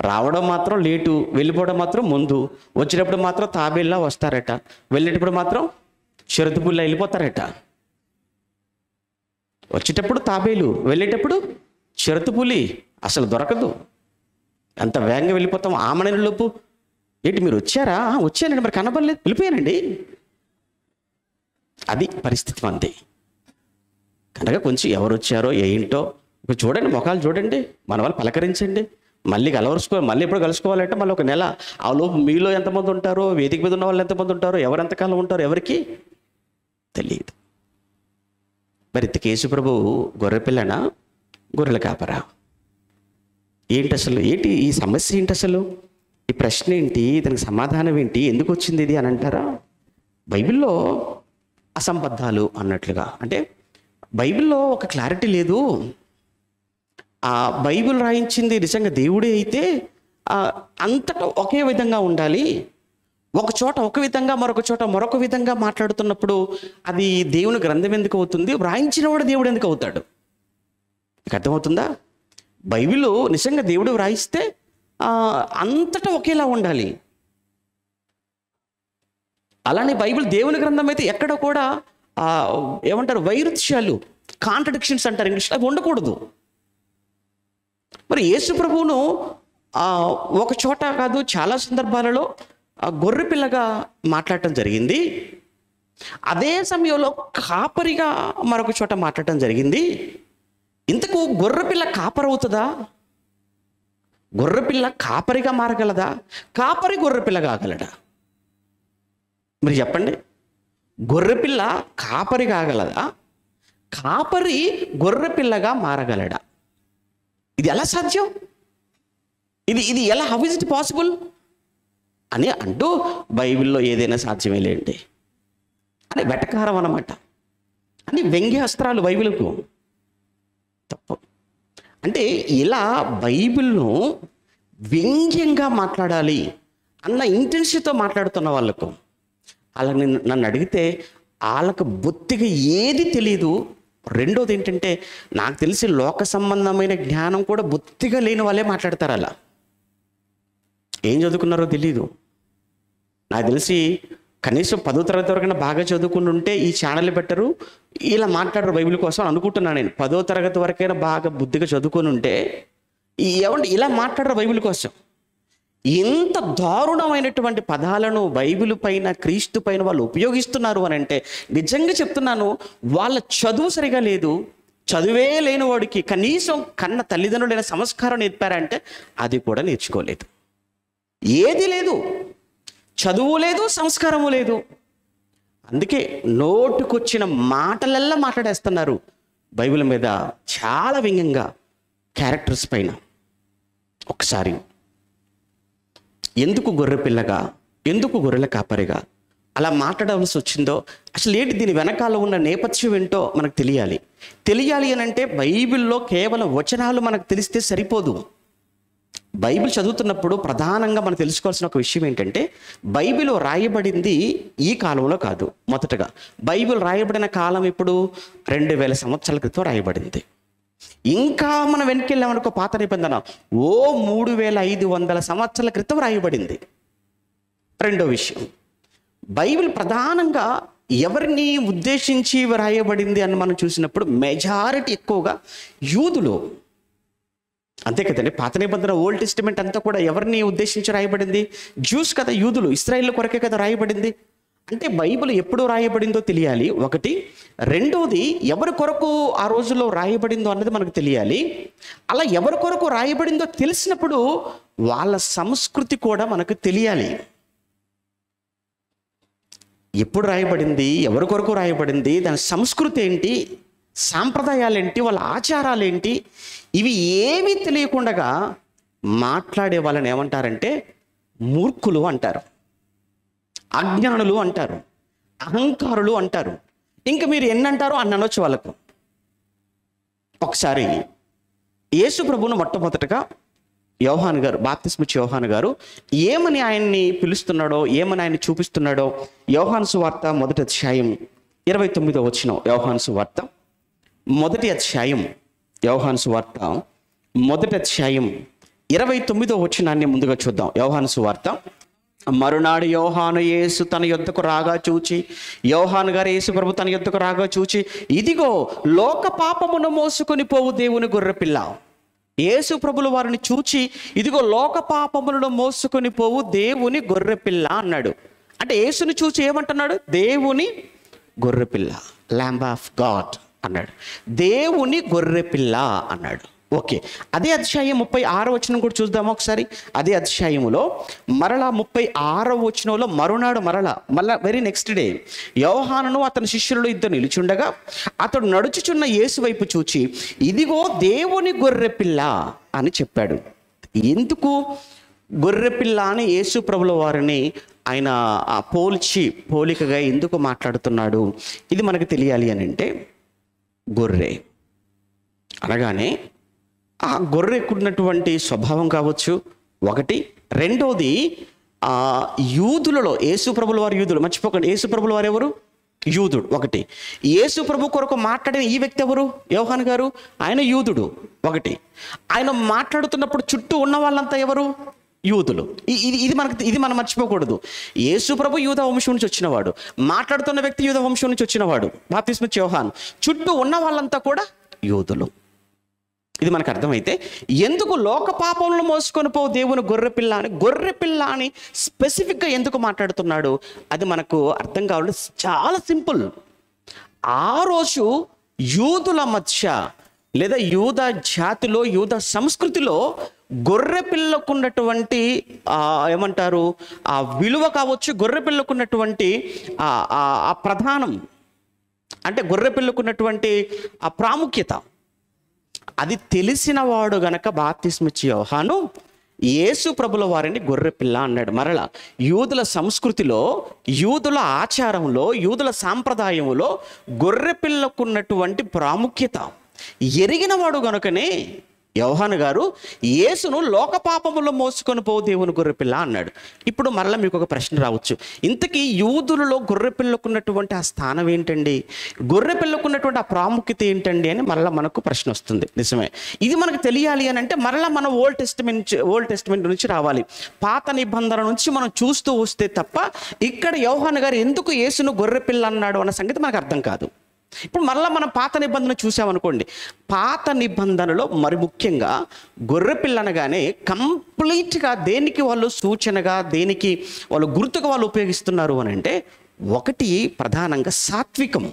రావడం మాత్రం లేటు, వెళ్ళిపోవడం మాత్రం ముందు. వచ్చేటప్పుడు మాత్రం తాబేళ్ళ వస్తారట, వెళ్ళేటప్పుడు మాత్రం షరతుపుల్లా వెళ్ళిపోతారట. వచ్చేటప్పుడు తాబేలు, వెళ్ళేటప్పుడు షరతుపులి, అసలు దొరకదు. అంత వేగంగా వెళ్ళిపోతాం. ఆమని లోపు ఏంటి మీరు వచ్చారా, వచ్చానండి, మరి కనబడలేదు, వెళ్ళిపోయానండి. అది పరిస్థితి మంది. కనుక కొంచెం ఎవరు వచ్చారో ఏంటో చూడండి, ముఖాలు చూడండి, మన వాళ్ళు పలకరించండి. మళ్ళీ మళ్ళీ ఎప్పుడు కలుసుకోవాలంటే మళ్ళీ ఒక నెల. ఆ లోపు మీలో ఎంతమంది ఉంటారో, వేదిక మీద ఉన్న వాళ్ళు ఎంతమంది ఉంటారో, ఎవరు ఎంతకాలం ఉంటారో ఎవరికి తెలియదు. మరి ఇంతకీ యేసుప్రభు గొర్రెపిల్లనా, గొర్రెల కాపరా? ఏంటి అసలు, ఏంటి ఈ సమస్య, ఏంటి అసలు ఈ ప్రశ్న ఏంటి, దానికి సమాధానం ఏంటి, ఎందుకు వచ్చింది ఇది అని అంటారా? బైబిల్లో అసంబద్ధాలు అన్నట్లుగా, అంటే బైబిల్లో ఒక క్లారిటీ లేదు. ఆ బైబిల్ రాయించింది నిజంగా దేవుడే అయితే అంతటా ఒకే విధంగా ఉండాలి. ఒక చోట ఒక విధంగా, మరొక చోట మరొక విధంగా మాట్లాడుతున్నప్పుడు అది దేవుని గ్రంథం ఎందుకు అవుతుంది? వ్రాయించిన వాడు దేవుడు ఎందుకు అవుతాడు? మీకు అర్థమవుతుందా? బైబిల్ నిజంగా దేవుడు వ్రాయిస్తే అంతటా ఒకేలా ఉండాలి. అలానే బైబిల్ దేవుని గ్రంథం అయితే ఎక్కడ కూడా వైరుధ్యాలు, కాంట్రడిక్షన్స్ అంటారు ఇంగ్లీష్లో, అవి ఉండకూడదు. మరి యేసు ప్రభువును ఒక చోట కాదు చాలా సందర్భాలలో గొర్రె పిల్లగా మాట్లాడటం జరిగింది. అదే సమయంలో కాపరిగా మరొక చోట మాట్లాడటం జరిగింది. ఇంతకు గొర్రెపిల్ల కాపరవుతుందా? గొర్రెపిల్ల కాపరిగా మారగలదా? కాపరి గొర్రెపిల్ల కాగలడా? మీరు చెప్పండి. గొర్రెపిల్ల కాపరి కాగలదా? కాపరి గొర్రెపిల్లగా మారగలడా? ఇది ఎలా సాధ్యం? ఇది ఎలా, హౌ ఇస్ ఇట్ పాసిబుల్ అని అంటూ బైబిల్లో ఏదైనా సాధ్యమే లేండి అని వెటకారం అన్నమాట. అని వ్యంగ్యాస్త్రాలు బైబిల్కు. తప్పు. అంటే ఇలా బైబిల్ను వ్యంగ్యంగా మాట్లాడాలి అన్న ఇంటెన్షన్తో మాట్లాడుతున్న వాళ్ళకు, అలా నన్ను అడిగితే వాళ్ళకు బొత్తిగా ఏది తెలియదు. రెండోది ఏంటంటే, నాకు తెలిసి లోక సంబంధమైన జ్ఞానం కూడా బొత్తిగా లేని వాళ్ళే మాట్లాడతారు. అలా ఏం చదువుకున్నారో తెలీదు. నాకు తెలిసి కనీసం 10వ తరగతి వరకైనా బాగా చదువుకుని ఉంటే ఈ ఛానల్ పెట్టరు, ఇలా మాట్లాడరు బైబిల్ కోసం అనుకుంటున్నాను నేను. 10వ తరగతి వరకైనా బాగా బుద్ధిగా చదువుకొని ఉంటే ఇలా మాట్లాడరు బైబిల్ కోసం. ఇంత దారుణమైనటువంటి పదాలను బైబిల్ పైన, క్రీస్తు పైన వాళ్ళు ఉపయోగిస్తున్నారు అని అంటే, నిజంగా చెప్తున్నాను, వాళ్ళ చదువు సరిగా లేదు. చదువే లేని వాడికి కనీసం కన్న తల్లిదండ్రులైన సంస్కారం నేర్పారంటే అది కూడా నేర్చుకోలేదు. ఏది లేదు, చదువు లేదు, సంస్కారము లేదు. అందుకే నోటుకొచ్చిన మాటలల్లా మాట్లాడేస్తున్నారు బైబిల్ మీద, చాలా వ్యంగ్యంగా క్యారెక్టర్స్ పైన. ఒకసారి ఎందుకు గొర్రెపిల్లగా, ఎందుకు గొర్రెల కాపరిగా అలా మాట్లాడవలసి వచ్చిందో, అసలు ఏంటి దీని వెనకాల ఉన్న నేపథ్యం ఏంటో మనకు తెలియాలి అని అంటే బైబిల్లో కేవలం వచనాలు మనకు తెలిస్తే సరిపోదు. బైబిల్ చదువుతున్నప్పుడు ప్రధానంగా మనం తెలుసుకోవాల్సిన ఒక విషయం ఏంటంటే, బైబిల్ రాయబడింది ఈ కాలంలో కాదు. మొదటగా బైబిల్ రాయబడిన కాలం ఇప్పుడు 2000 సంవత్సరాల క్రితం రాయబడింది. ఇంకా మనం వెనకెళ్ళామనుకో, పాత నిబంధన 3500 సంవత్సరాల క్రితం రాయబడింది. రెండో విషయం, బైబిల్ ప్రధానంగా ఎవరిని ఉద్దేశించి రాయబడింది అని మనం చూసినప్పుడు మెజారిటీ ఎక్కువగా యూదులు. అంతే కదండి, పాత నిబంధన ఓల్డ్ టెస్టిమెంట్ అంతా కూడా ఎవరిని ఉద్దేశించి రాయబడింది? జ్యూస్ కదా, యూదులు, ఇశ్రాయేలు కొరకే కదా రాయబడింది. అంటే బైబిల్ ఎప్పుడు రాయబడిందో తెలియాలి ఒకటి. రెండోది, ఎవరి కొరకు ఆ రోజుల్లో రాయబడిందో అన్నది మనకు తెలియాలి. అలా ఎవరి కొరకు రాయబడిందో తెలిసినప్పుడు వాళ్ళ సంస్కృతి కూడా మనకు తెలియాలి. ఎప్పుడు రాయబడింది, ఎవరి కొరకు రాయబడింది, దాని సంస్కృతి ఏంటి, సాంప్రదాయాలు ఏంటి, వాళ్ళ ఆచారాలు ఏంటి, ఇవి ఏమీ తెలియకుండా మాట్లాడే వాళ్ళని ఏమంటారంటే మూర్ఖులు అంటారు, అజ్ఞానులు అంటారు, అహంకారులు అంటారు. ఇంకా మీరు ఎన్నంటారో అన్ని అనొచ్చు వాళ్ళకు. ఒకసారి యేసు ప్రభువును మొట్టమొదటగా యోహాను గారు, బాప్తిస్మిచ్చే యోహాను గారు ఏమని ఆయన్ని పిలుస్తున్నాడో, ఏమని ఆయన్ని చూపిస్తున్నాడో యోహాను సువార్త 1వ అధ్యాయం 29వ వచనం. యోహాను సువార్త 1వ అధ్యాయం, యోహాను సువార్త 1వ అధ్యాయం 29వ వచనాన్ని ముందుగా చూద్దాం. యోహాను సువార్త. మరునాడు యోహాను యేసు తన యొద్దకు రాగా చూచి, యోహాను గారు యేసు ప్రభు తన యొద్దకు రాగా చూచి, ఇదిగో లోక పాపమును మోసుకొని పోవు దేవుని గొర్రెపిల్ల. యేసు ప్రభుల వారిని చూచి, ఇదిగో లోక పాపములను మోసుకొని పోవు దేవుని గొర్రెపిల్ల అన్నాడు. అంటే యేసుని చూచి ఏమంటున్నాడు? దేవుని గొర్రెపిల్ల, ల్యాంబ్ ఆఫ్ గాడ్ అన్నాడు. దేవుని గొర్రెపిల్ల అన్నాడు. ఓకే, అదే అధ్యాయం 36వ వచనం కూడా చూద్దాము ఒకసారి. అదే అధ్యాయములో మరలా 36వ వచనంలో మరలా వెరీ నెక్స్ట్ డే యోహానును అతని శిష్యులలో ఇద్దరు నిలుచుండగా అతడు నడుచుచున్న యేసు వైపు చూచి, ఇదిగో దేవుని గొర్రెపిల్ల అని చెప్పాడు. ఎందుకు గొర్రెపిల్ల అని యేసు ప్రభుల వారిని ఆయన పోలికగా ఎందుకు మాట్లాడుతున్నాడు, ఇది మనకు తెలియాలి అని అంటే, గొర్రె అనగానే ఆ గొర్రెకున్నటువంటి స్వభావం కావచ్చు ఒకటి. రెండోది, యూదులలో యేసు ప్రభుల వారు యూదులు, మర్చిపోకండి, యేసు ప్రభుల వారు ఎవరు? యూదుడు. ఒకటి. యేసు ప్రభు కొరకు మాట్లాడిన ఈ వ్యక్తి ఎవరు? యోహాను గారు, ఆయన యూదుడు. ఒకటి. ఆయన మాట్లాడుతున్నప్పుడు చుట్టూ ఉన్న వాళ్ళంతా ఎవరు? యూదులు. ఇది మనం మర్చిపోకూడదు. యేసు ప్రభు యూద వంశం నుంచి వచ్చినవాడు, మాట్లాడుతున్న వ్యక్తి యూద వంశం నుంచి వచ్చినవాడు, బాప్తిస్మిచ్చే యోహాను. చుట్టూ ఉన్న వాళ్ళంతా కూడా యూదులు. ఇది మనకు అర్థమైతే, ఎందుకు లోక పాపంలో మోసుకొని పోవు దేవుని గొర్రెపిల్ల అని స్పెసిఫిక్గా ఎందుకు మాట్లాడుతున్నాడు, అది మనకు అర్థం కావాలంటే చాలా సింపుల్. ఆ రోజు యూదుల మధ్య లేదా యూద జాతిలో, యూద సంస్కృతిలో గొర్రెపిల్లకున్నటువంటి ఏమంటారు ఆ విలువ కావచ్చు, గొర్రెపిల్లకున్నటువంటి ఆ ప్రధానం అంటే గొర్రెపిల్లకున్నటువంటి ఆ ప్రాముఖ్యత, అది తెలిసిన వాడు గనక బాప్తిస్మిచ్చే యోహాను యేసు ప్రభుల వారిని గొర్రెపిల్ల అన్నాడు. మరలా యూదుల సంస్కృతిలో, యూదుల ఆచారంలో, యూదుల సాంప్రదాయంలో గొర్రెపిల్లకున్నటువంటి ప్రాముఖ్యత ఎరిగిన వాడు గనుకనే యోహాను గారు యేసును లోక పాపములో మోసుకొని పోవు దేవుని గొర్రెపిల్ల అన్నాడు. ఇప్పుడు మరలా మీకు ఒక ప్రశ్న రావచ్చు, ఇంతకీ యూదులలో గొర్రెపిల్లకున్నటువంటి ఆ స్థానం ఏంటండి, గొర్రెపిల్లకున్నటువంటి ఆ ప్రాముఖ్యత ఏంటండి అని మరలా మనకు ప్రశ్న వస్తుంది. నిజమే, ఇది మనకు తెలియాలి అని అంటే మరలా మనం ఓల్డ్ టెస్టిమెంట్ నుంచి రావాలి, పాత నిబంధన నుంచి మనం చూస్తూ వస్తే తప్ప ఇక్కడ యోహాను గారు ఎందుకు యేసును గొర్రెపిల్ల అన్నాడు అన్న సంగతి మనకు అర్థం కాదు. ఇప్పుడు మళ్ళీ మనం పాత నిబంధన చూసామనుకోండి, పాత నిబంధనలో మరి ముఖ్యంగా గొర్రెపిల్ల అనగానే కంప్లీట్గా దేనికి వాళ్ళు సూచనగా, దేనికి వాళ్ళు గుర్తుగా వాళ్ళు ఉపయోగిస్తున్నారు అని అంటే, ఒకటి ప్రధానంగా సాత్వికం,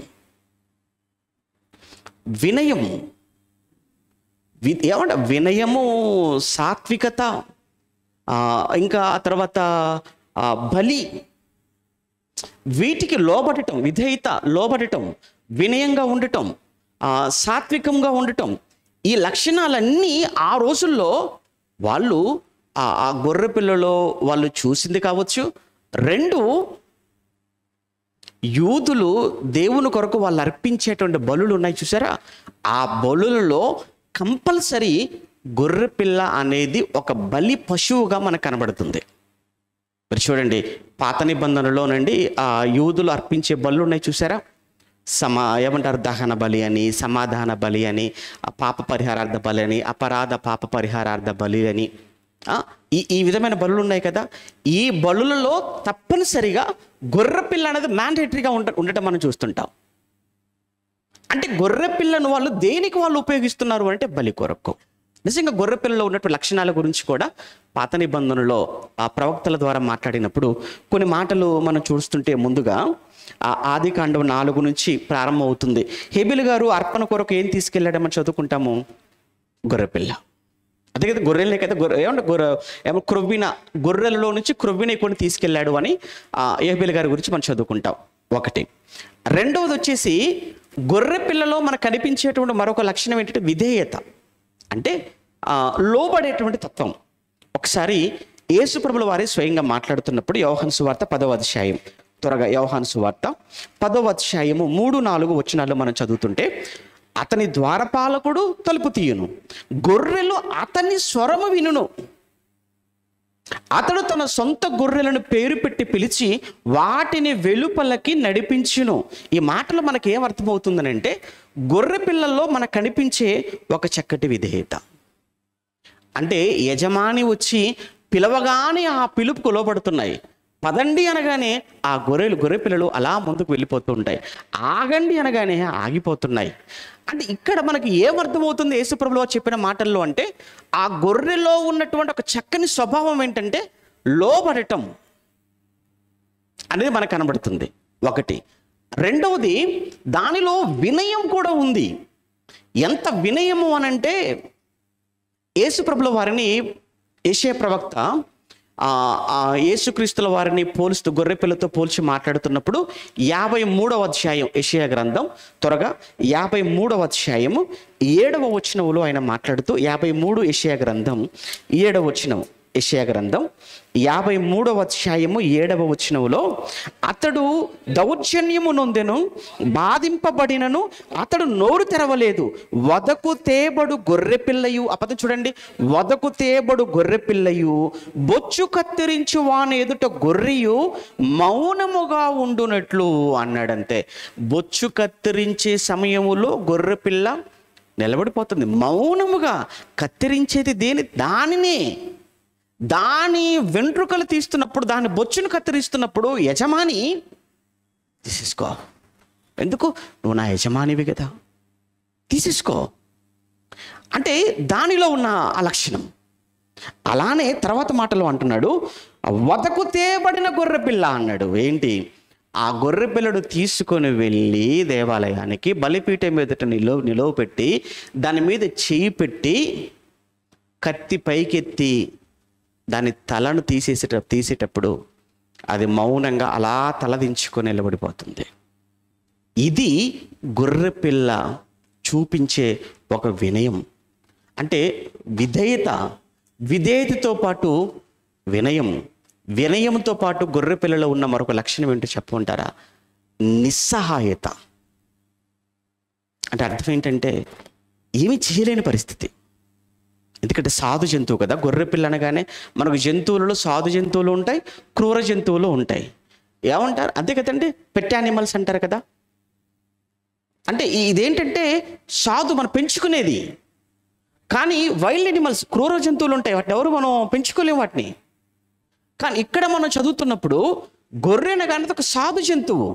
వినయము, ఏమంట వినయము, సాత్వికత, ఇంకా ఆ తర్వాత బలి, వీటికి లోబడటం, విధేయత, లోబడటం, వినయంగా ఉండటం, సాత్వికంగా ఉండటం, ఈ లక్షణాలన్నీ ఆ రోజుల్లో వాళ్ళు ఆ గొర్రె పిల్లలో వాళ్ళు చూసింది కావచ్చు. రెండు, యూదులు దేవుని కొరకు వాళ్ళు అర్పించేటువంటి బలులు ఉన్నాయి చూసారా, ఆ బలులలో కంపల్సరీ గొర్రెపిల్ల అనేది ఒక బలి పశువుగా మనకు కనబడుతుంది. మరి చూడండి, పాత నిబంధనలోనండి ఆ యూదులు అర్పించే బలులు ఉన్నాయి చూసారా, ఏమంటారు, దహన బలి అని, సమాధాన బలి అని, పాప పరిహారార్థ బలి అని, అపరాధ పాప పరిహారార్థ బలి అని, ఈ విధమైన బలులు ఉన్నాయి కదా. ఈ బలులలో తప్పనిసరిగా గొర్రెపిల్ల అనేది మ్యాండేటరీగా ఉండటం మనం చూస్తుంటాం. అంటే గొర్రెపిల్లను వాళ్ళు దేనికి వాళ్ళు ఉపయోగిస్తున్నారు అంటే బలి కొరకు. నిజంగా గొర్రెపిల్లలో ఉన్నటువంటి లక్షణాల గురించి కూడా పాత నిబంధనలో ఆ ప్రవక్తల ద్వారా మాట్లాడినప్పుడు కొన్ని మాటలు మనం చూస్తుంటే, ముందుగా ఆదికాండం 4 నుంచి ప్రారంభం అవుతుంది. హేబెలు గారు అర్పణ కొరకు ఏం తీసుకెళ్ళాడమని చదువుకుంటాము, గొర్రెపిల్ల. అదే కదా, గొర్రెలనే కదా, క్రొవ్విన గొర్రెలలో నుంచి క్రొవ్విన కొన్ని తీసుకెళ్ళాడు అని హేబెలు గారి గురించి మనం చదువుకుంటాం. ఒకటి. రెండవది వచ్చేసి, గొర్రె పిల్లలో మనకు కనిపించేటువంటి మరొక లక్షణం ఏంటంటే విధేయత, అంటే లోబడేటువంటి తత్వం. ఒకసారి యేసు ప్రభుల వారి స్వయంగా మాట్లాడుతున్నప్పుడు యోహాను సువార్త 10వ అధ్యాయం, త్వరగా యోహాను సువార్త 10వ అధ్యాయము 3-4 వచనాల్లో మనం చదువుతుంటే, అతని ద్వారపాలకుడు తలుపు తీయును, గొర్రెలు అతని స్వరము వినును, అతడు తన సొంత గొర్రెలను పేరు పెట్టి పిలిచి వాటిని వెలుపలకి నడిపించును. ఈ మాటలు మనకి ఏం అర్థమవుతుందనంటే, గొర్రె పిల్లల్లో మనకు కనిపించే ఒక చక్కటి విధేయత. అంటే యజమాని వచ్చి పిలవగానే ఆ పిలుపుకు లోబడుతున్నాయి. పదండి అనగానే ఆ గొర్రె పిల్లలు అలా ముందుకు వెళ్ళిపోతూ ఉంటాయి. ఆగండి అనగానే ఆగిపోతున్నాయి. అంటే ఇక్కడ మనకి ఏమర్థమవుతుంది యేసుప్రభువు చెప్పిన మాటల్లో అంటే, ఆ గొర్రెలో ఉన్నటువంటి ఒక చక్కని స్వభావం ఏంటంటే లోబడటం అనేది మనకు కనబడుతుంది. ఒకటి. రెండవది, దానిలో వినయం కూడా ఉంది. ఎంత వినయము అనంటే, యేసుప్రభుల వారిని యెషయా ప్రవక్త యేసుక్రీస్తుల వారిని పోలుస్తూ గొర్రెపిల్లతో పోల్చి మాట్లాడుతున్నప్పుడు 53వ అధ్యాయం యెషయా గ్రంథం, త్వరగా 53వ అధ్యాయము 7వ వచనంలో ఆయన మాట్లాడుతూ, 53 యెషయా గ్రంథం 7వ వచనం, యెషయా గ్రంథం 53వ అధ్యాయము 7వ వచనంలో, అతడు దౌర్జన్యము నొందెను, బాధింపబడినను అతడు నోరు తెరవలేదు, వదకు తేబడు గొర్రెపిల్లయు, అపదం చూడండి, వదకు తేబడు గొర్రెపిల్లయు, బొచ్చు కత్తిరించు వాని ఎదుట గొర్రెయు మౌనముగా ఉండునట్లు అన్నాడంతే. బొచ్చు కత్తిరించే సమయములో గొర్రెపిల్ల నిలబడిపోతుంది మౌనముగా. కత్తిరించేది దానినే, దాని వెంట్రుకలు తీస్తున్నప్పుడు, దాని బొచ్చును కత్తిరిస్తున్నప్పుడు యజమాని తీసేసుకో, ఎందుకు, నువ్వు నా యజమానివి కదా, తీసేసుకో అంటే దానిలో ఉన్న ఆ లక్షణం. అలానే తర్వాత మాటలో అంటున్నాడు, వదకు తేబడిన గొర్రెపిల్ల అన్నాడు. ఏంటి, ఆ గొర్రెపిల్లడు తీసుకొని వెళ్ళి దేవాలయానికి బలిపీఠం ఎదుట నిలవపెట్టి దాని మీద చేయి పెట్టి కత్తి పైకెత్తి దాని తలను తీసేటప్పుడు అది మౌనంగా అలా తలదించుకొని నిలబడిపోతుంది. ఇది గొర్రెపిల్ల చూపించే ఒక వినయం. అంటే విధేయతతో పాటు వినయంతో పాటు గొర్రెపిల్లలో ఉన్న మరొక లక్షణం ఏంటో చెప్పుకుంటారా, నిస్సహాయత. అంటే అర్థం ఏంటంటే ఏమీ చేయలేని పరిస్థితి. ఎందుకంటే సాధు జంతువు కదా, గొర్రెపిల్ల అనగానే మనకు జంతువులలో సాధు జంతువులు ఉంటాయి, క్రూర జంతువులు ఉంటాయి. ఏమంటారు, అంతే కదండి, పెట్ యానిమల్స్ అంటారు కదా. అంటే ఇదేంటంటే సాధు మనం పెంచుకునేది, కానీ వైల్డ్ యానిమల్స్, క్రూర జంతువులు ఉంటాయి, వాటిని ఎవరు మనం పెంచుకోలేము వాటిని. కానీ ఇక్కడ మనం చదువుతున్నప్పుడు గొర్రె అనగానే ఒక సాధు జంతువు,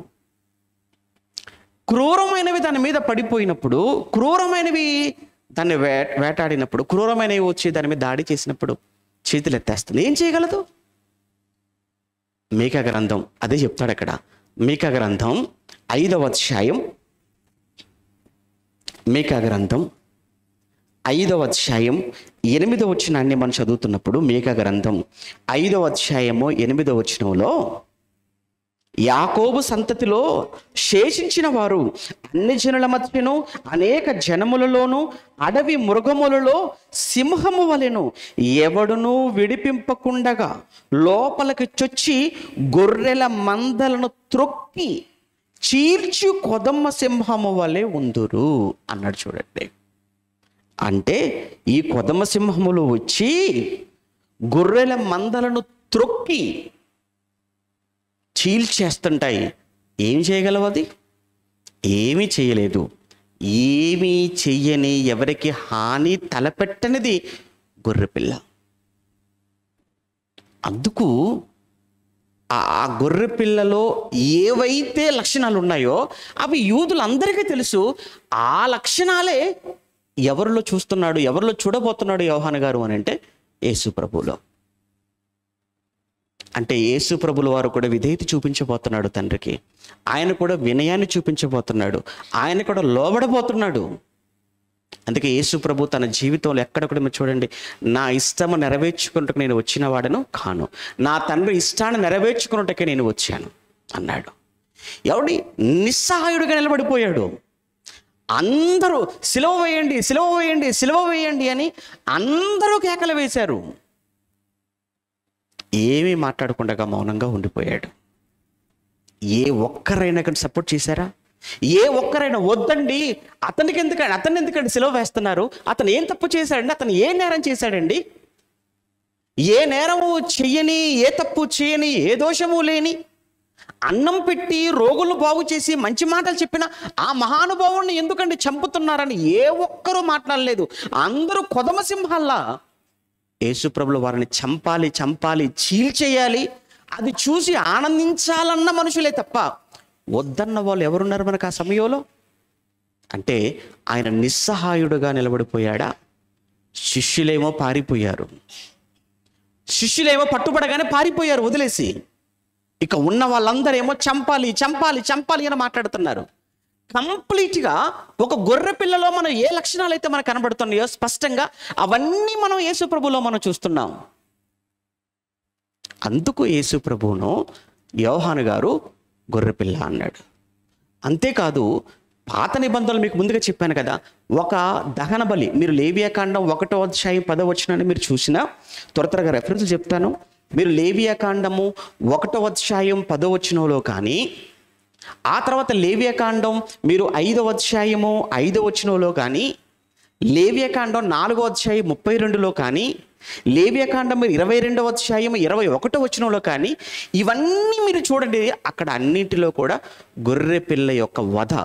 క్రూరమైనవి దాని మీద పడిపోయినప్పుడు, క్రూరమైనవి దాన్ని వేటాడినప్పుడు, క్రూరమైనవి వచ్చి దాని మీద దాడి చేసినప్పుడు చేతులు ఎత్తేస్తుంది. ఏం చేయగలదు? మీకా గ్రంథం అదే చెప్తాడు అక్కడ. మీకా గ్రంథం 5వ అధ్యాయం, మీకా గ్రంథం 5వ అధ్యాయం 8వ వచనాన్ని మనం చదువుతున్నప్పుడు, మీకా గ్రంథం 5వ అధ్యాయము 8వ వచనంలో, యాకోబు సంతతిలో శేషించిన వారు అన్ని జనుల మధ్యను అనేక జనములలోను అడవి మృగములలో సింహము వలెను ఎవడునూ విడిపింపకుండగా లోపలికి చొచ్చి గొర్రెల మందలను త్రొక్కి చీల్చి కొదమ్మ సింహము వలె ఉందురు అన్నాడు. చూడండి, అంటే ఈ కొదమ సింహములు వచ్చి గొర్రెల మందలను త్రొక్కి చీల్చేస్తుంటాయి. ఏమి చేయగలవు? అది ఏమీ చేయలేదు. ఏమీ చెయ్యని, ఎవరికి హాని తలపెట్టనిది గొర్రెపిల్ల. అందుకు ఆ గొర్రెపిల్లలో ఏవైతే లక్షణాలు ఉన్నాయో అవి యూదులందరికీ తెలుసు. ఆ లక్షణాలే ఎవరిలో చూస్తున్నాడు, ఎవరిలో చూడబోతున్నాడు యోహాను గారు అని అంటే యేసు ప్రభువులో. అంటే యేసు ప్రభుల వారు కూడా విధేయత చూపించబోతున్నాడు తండ్రికి. ఆయన కూడా వినయాన్ని చూపించబోతున్నాడు. ఆయన కూడా లోబడబోతున్నాడు. అందుకే యేసు ప్రభు తన జీవితంలో ఎక్కడ కూడా మీరు చూడండి, నా ఇష్టము నెరవేర్చుకున్నట్టుకు నేను వచ్చిన వాడను కాను, నా తండ్రి ఇష్టాన్ని నెరవేర్చుకున్నట్టుకే నేను వచ్చాను అన్నాడు. ఎవడి నిస్సహాయుడిగా నిలబడిపోయాడు. అందరూ సిలువ వేయండి, సిలువ వేయండి, సిలువ వేయండి అని అందరూ కేకలు వేశారు. ఏమీ మాట్లాడకుండా మౌనంగా ఉండిపోయాడు. ఏ ఒక్కరైనా కానీ సపోర్ట్ చేశారా? ఏ ఒక్కరైనా వద్దండి, అతనికి ఎందుకండి సిలువ వేస్తున్నారు, అతను ఏం తప్పు చేశాడండి, అతను ఏ నేరం చేశాడండి, ఏ నేరము చెయ్యని, ఏ తప్పు చేయని, ఏ దోషము లేని, అన్నం పెట్టి రోగులు బాగు చేసి మంచి మాటలు చెప్పిన ఆ మహానుభావుని ఎందుకండి చంపుతున్నారని ఏ ఒక్కరూ మాట్లాడలేదు. అందరూ కొదమ సింహాల్లా యేసుప్రభుల వారిని చంపాలి, చంపాలి, చీల్చేయాలి, అది చూసి ఆనందించాలన్న మనుషులే తప్ప వద్దన్న వాళ్ళు ఎవరున్నారు మనకు ఆ సమయంలో? అంటే ఆయన నిస్సహాయుడుగా నిలబడిపోయాడా? శిష్యులేమో పారిపోయారు. శిష్యులేమో పట్టుబడగానే పారిపోయారు వదిలేసి. ఇక ఉన్న వాళ్ళందరేమో చంపాలి, చంపాలి, చంపాలి అని మాట్లాడుతున్నారు. కంప్లీట్గా ఒక గొర్రె పిల్లలో మనం ఏ లక్షణాలు అయితే మనకు కనబడుతున్నాయో స్పష్టంగా అవన్నీ మనం యేసు ప్రభువులో మనం చూస్తున్నాం. అందుకు యేసు ప్రభువును యోహాను గారు గొర్రెపిల్ల అన్నాడు. అంతేకాదు, పాత నిబంధనలు మీకు ముందుగా చెప్పాను కదా, ఒక దహన బలి, మీరు లేవియాకాండం 1వ అధ్యాయం 10వ వచనాన్ని మీరు చూసినా, త్వరగా రెఫరెన్స్ చెప్తాను. మీరు లేవియాకాండము 1వ అధ్యాయం 10వ వచనంలో కానీ, ఆ తర్వాత లేవియాకాండం మీరు 5వ అధ్యాయము 5వ వచనంలో కానీ, లేవియాకాండం 4వ అధ్యాయం 32లో కానీ, లేవియాకాండం మీరు 22వ అధ్యాయం 21వ వచనంలో కానీ, ఇవన్నీ మీరు చూడండి, అక్కడ అన్నింటిలో కూడా గొర్రె పిల్ల యొక్క వధ,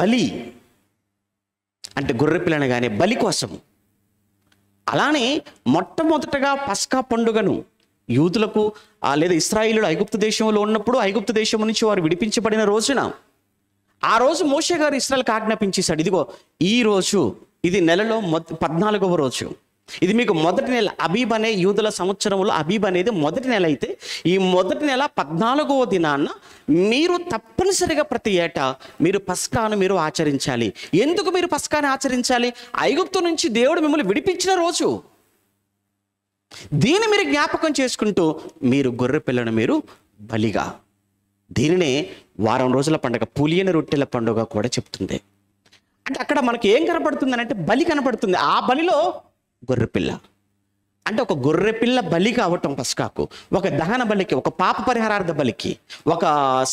బలి, అంటే గొర్రె పిల్లని కానీ బలి కోసం. అలానే మొట్టమొదటగా పస్కా పండుగను యూదులకు లేదా ఇశ్రాయేలుడు ఐగుప్తు దేశంలో ఉన్నప్పుడు ఐగుప్తు దేశం నుంచి వారు విడిపించబడిన రోజున, ఆ రోజు మోషే గారు ఇశ్రాయేలుకు ఆజ్ఞాపించేశాడు, ఇదిగో ఈ రోజు, ఇది నెలలో 14వ రోజు, ఇది మీకు మొదటి నెల. అబీబ్ అనే యూదుల సంవత్సరంలో అబీబ్ అనేది మొదటి నెల అయితే, ఈ మొదటి నెల 14వ దినాన మీరు తప్పనిసరిగా ప్రతి ఏటా మీరు పస్కాను మీరు ఆచరించాలి. ఎందుకు మీరు పస్కాను ఆచరించాలి? ఐగుప్తు నుంచి దేవుడు మిమ్మల్ని విడిపించిన రోజు. దీన్ని మీరు జ్ఞాపకం చేసుకుంటూ మీరు గొర్రె పిల్లను మీరు బలిగా, దీనినే వారం రోజుల పండుగ, పులియని రొట్టెల పండుగ కూడా చెప్తుంది. అంటే అక్కడ మనకి ఏం కనపడుతుంది అంటే బలి కనపడుతుంది. ఆ బలిలో గొర్రెపిల్ల, అంటే ఒక గొర్రెపిల్ల బలి కావటం పస్కాకు, ఒక దహన బలికి, ఒక పాప పరిహారార్థ బలికి, ఒక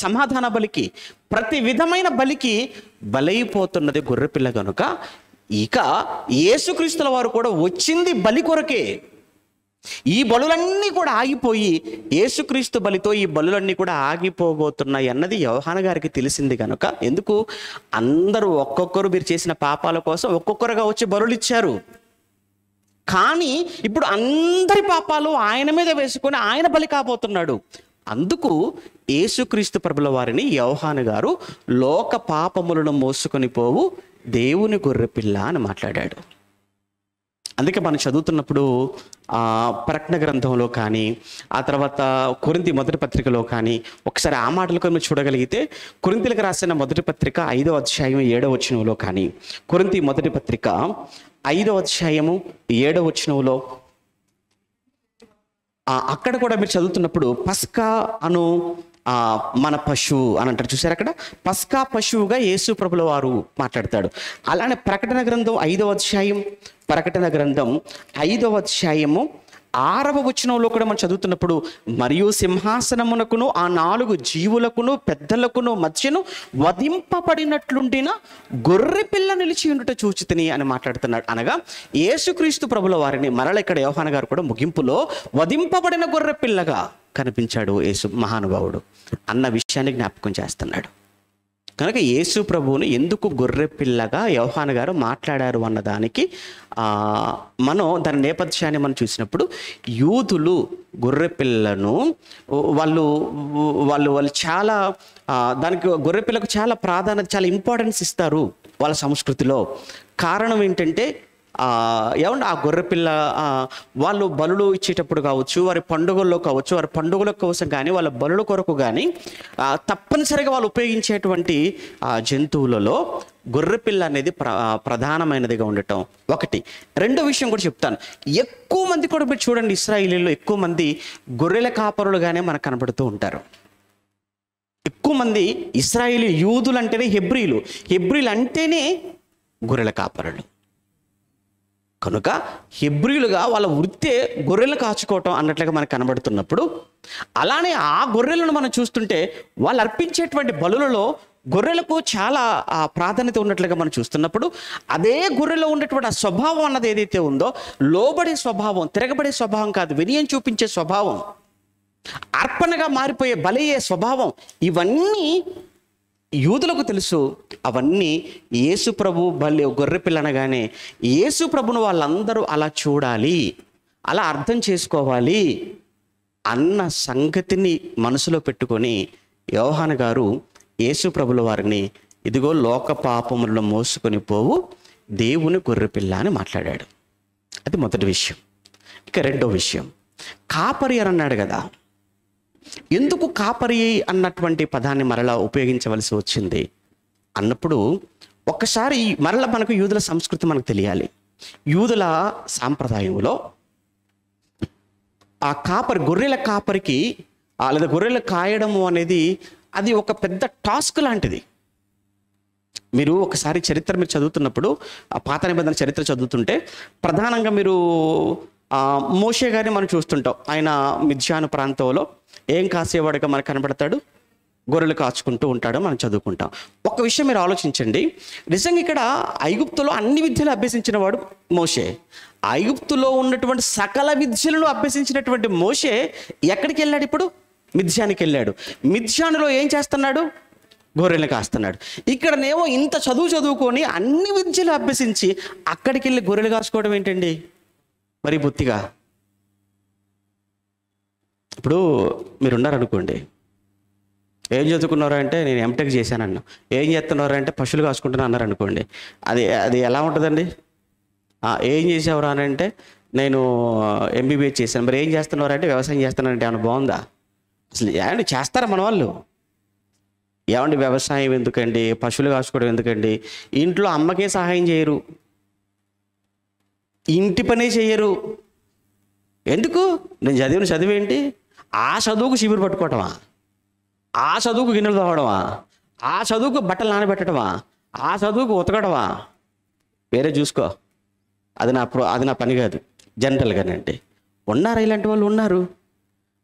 సమాధాన బలికి, ప్రతి విధమైన బలికి బలైపోతున్నది గొర్రెపిల్ల కనుక ఇక యేసుక్రీస్తుల వారు కూడా వచ్చింది బలి కొరకే. ఈ బలులన్నీ కూడా ఆగిపోయి యేసుక్రీస్తు బలితో ఈ బలులన్నీ కూడా ఆగిపోబోతున్నాయి అన్నది యోహాను గారికి తెలిసింది కనుక, ఎందుకు అందరూ ఒక్కొక్కరు మీరు చేసిన పాపాల కోసం ఒక్కొక్కరుగా వచ్చి బలులు ఇచ్చారు. కానీ ఇప్పుడు అందరి పాపాలు ఆయన మీద వేసుకొని ఆయన బలి కాబోతున్నాడు. అందుకు యేసుక్రీస్తు ప్రభుల వారిని యోహాను గారు లోక పాపములను మోసుకొని పోవు దేవుని గొర్రెపిల్ల అని మాట్లాడాడు. అందుకే మనం చదువుతున్నప్పుడు ప్రకటన గ్రంథంలో కానీ, ఆ తర్వాత కొరింథీ మొదటి పత్రికలో కానీ ఒకసారి ఆ మాటలు కొన్ని చూడగలిగితే, కొరింథీలకు రాసిన మొదటి పత్రిక 5వ అధ్యాయం 7వ వచనంలో కానీ, కొరింథీ మొదటి పత్రిక 5వ అధ్యాయము 7వ వచనంలో అక్కడ కూడా మీరు చదువుతున్నప్పుడు పస్కా అను మన పశువు అని అంటారు చూసారు. అక్కడ పస్కా పశువుగా యేసు ప్రభుల వారు మాట్లాడతాడు. అలానే ప్రకటన గ్రంథం 5వ అధ్యాయం, ప్రకటన గ్రంథం 5వ అధ్యాయము 6వ వచనంలో కూడా మనం చదువుతున్నప్పుడు, మరియు సింహాసనమునకును ఆ 4 జీవులకును పెద్దలకును మధ్యను వధింపబడినట్లుండిన గొర్రె పిల్ల నిలిచి ఉండుట చూచితిని అని మాట్లాడుతున్నాడు. అనగా యేసుక్రీస్తు ప్రభుల వారిని మరల ఇక్కడ యోహాను గారు కూడా ముగింపులో వధింపబడిన గొర్రె పిల్లగా కనిపించాడు యేసు మహానుభావుడు అన్న విషయాన్ని జ్ఞాపకం చేస్తున్నాడు. కనుక యేసు ప్రభువుని ఎందుకు గొర్రె పిల్లగా యోహాను గారు మాట్లాడారు అన్నదానికి మనం దాని నేపథ్యాన్ని మనం చూసినప్పుడు, యూదులు గొర్రె పిల్లను వాళ్ళు చాలా దానికి గొర్రె పిల్లకు చాలా ప్రాధాన్యత, చాలా ఇంపార్టెన్స్ ఇస్తారు వాళ్ళ సంస్కృతిలో. కారణం ఏంటంటే ఏమంటే ఆ గొర్రెపిల్ల వాళ్ళు బలులు ఇచ్చేటప్పుడు కావచ్చు, వారి పండుగల్లో కావచ్చు, వారి పండుగల కోసం కానీ, వాళ్ళ బలుల కొరకు కానీ తప్పనిసరిగా వాళ్ళు ఉపయోగించేటువంటి జంతువులలో గొర్రెపిల్ల అనేది ప్రధానమైనదిగా ఉండటం ఒకటి. రెండో విషయం కూడా చెప్తాను. ఎక్కువ మంది కూడా మీరు చూడండి, ఇశ్రాయేలీలో ఎక్కువ మంది గొర్రెల కాపరులుగానే మనకు కనబడుతూ ఉంటారు. ఎక్కువ మంది ఇశ్రాయేలీ యూదులు అంటేనే హెబ్రీలు అంటేనే గొర్రెల కాపరులు. కనుక హెబ్రీలుగా వాళ్ళ వృత్తే గొర్రెలు కాచుకోవటం అన్నట్లుగా మనకు కనబడుతున్నప్పుడు, అలానే ఆ గొర్రెలను మనం చూస్తుంటే వాళ్ళు అర్పించేటువంటి బలులలో గొర్రెలకు చాలా ప్రాధాన్యత ఉన్నట్లుగా మనం చూస్తున్నప్పుడు, అదే గొర్రెలో ఉన్నటువంటి ఆ స్వభావం అన్నది ఏదైతే ఉందో, లోబడే స్వభావం, తిరగబడే స్వభావం కాదు, వినయం చూపించే స్వభావం, అర్పణగా మారిపోయే బలయ్యే స్వభావం, ఇవన్నీ యూదులకు తెలుసు. అవన్నీ యేసు ప్రభు గొర్రె పిల్ల అనగానే యేసు ప్రభును వాళ్ళందరూ అలా చూడాలి, అలా అర్థం చేసుకోవాలి అన్న సంగతిని మనసులో పెట్టుకొని యోహాను గారు యేసు ప్రభుల వారిని ఇదిగో లోక పాపములను మోసుకొని పోవు దేవుని గొర్రెపిల్ల అని మాట్లాడాడు. అది మొదటి విషయం. ఇక రెండో విషయం, కాపరి అని అన్నాడు కదా. ఎందుకు కాపరి అన్నటువంటి పదాన్ని మరలా ఉపయోగించవలసి వచ్చింది అన్నప్పుడు, ఒక్కసారి మరలా మనకు యూదుల సంస్కృతి మనకు తెలియాలి. యూదుల సాంప్రదాయంలో ఆ కాపరి, గొర్రెల కాపరికి లేదా గొర్రెలు కాయడము అనేది అది ఒక పెద్ద టాస్క్ లాంటిది. మీరు ఒకసారి చరిత్ర మీరు చదువుతున్నప్పుడు, ఆ పాత నిబంధన చరిత్ర చదువుతుంటే ప్రధానంగా మీరు మోషే గారిని మనం చూస్తుంటాం. ఆయన మిద్యాను ప్రాంతంలో ఏం కాసేవాడుగా మనకు కనబడతాడు, గొర్రెలు కాచుకుంటూ ఉంటాడు, మనం చదువుకుంటాం. ఒక విషయం మీరు ఆలోచించండి, నిజంగా ఇక్కడ ఐగుప్తులో అన్ని విద్యలు అభ్యసించిన వాడు మోషే. ఐగుప్తులో ఉన్నటువంటి సకల విద్యలను అభ్యసించినటువంటి మోషే ఎక్కడికి వెళ్ళాడు? ఇప్పుడు మిద్యానికి వెళ్ళాడు. మిద్యానులో ఏం చేస్తున్నాడు? గొర్రెలు కాస్తున్నాడు. ఇక్కడనేమో ఇంత చదువుకొని అన్ని విద్యలు అభ్యసించి అక్కడికి వెళ్ళి గొర్రెలు కాసుకోవడం ఏంటండి మరి బొత్తిగా? ఇప్పుడు మీరున్నారనుకోండి, ఏం చదువుకున్నారా అంటే నేను ఎంటెక్ చేశానన్నా, ఏం చేస్తున్నారా అంటే పశువులు కాసుకుంటున్నా అన్నారు అనుకోండి, అది ఎలా ఉంటుందండి? ఏం చేసావురా అని అంటే నేను ఎంబీబీఎస్ చేశాను. మరి ఏం చేస్తున్నారా అంటే వ్యవసాయం చేస్తున్నానంటే ఏమన్నా బాగుందా? అసలు ఏమండి చేస్తారా మన వాళ్ళు? ఏమండి వ్యవసాయం ఎందుకండి, పశువులు కాసుకోవడం ఎందుకండి? ఇంట్లో అమ్మకే సహాయం చేయరు, ఇంటి పనే చేయరు. ఎందుకు? నేను చదివిన చదివేంటి? ఆ చదువుకు శిబిరు పట్టుకోవటమా? ఆ చదువుకు గిన్నెలు తోవడమా? ఆ చదువుకు బట్టలు నానబెట్టడమా? ఆ చదువుకు ఉతకడమా? వేరే చూసుకో, అది నా పని కాదు. జనరల్గానంటే ఉన్నారా ఇలాంటి వాళ్ళు? ఉన్నారు.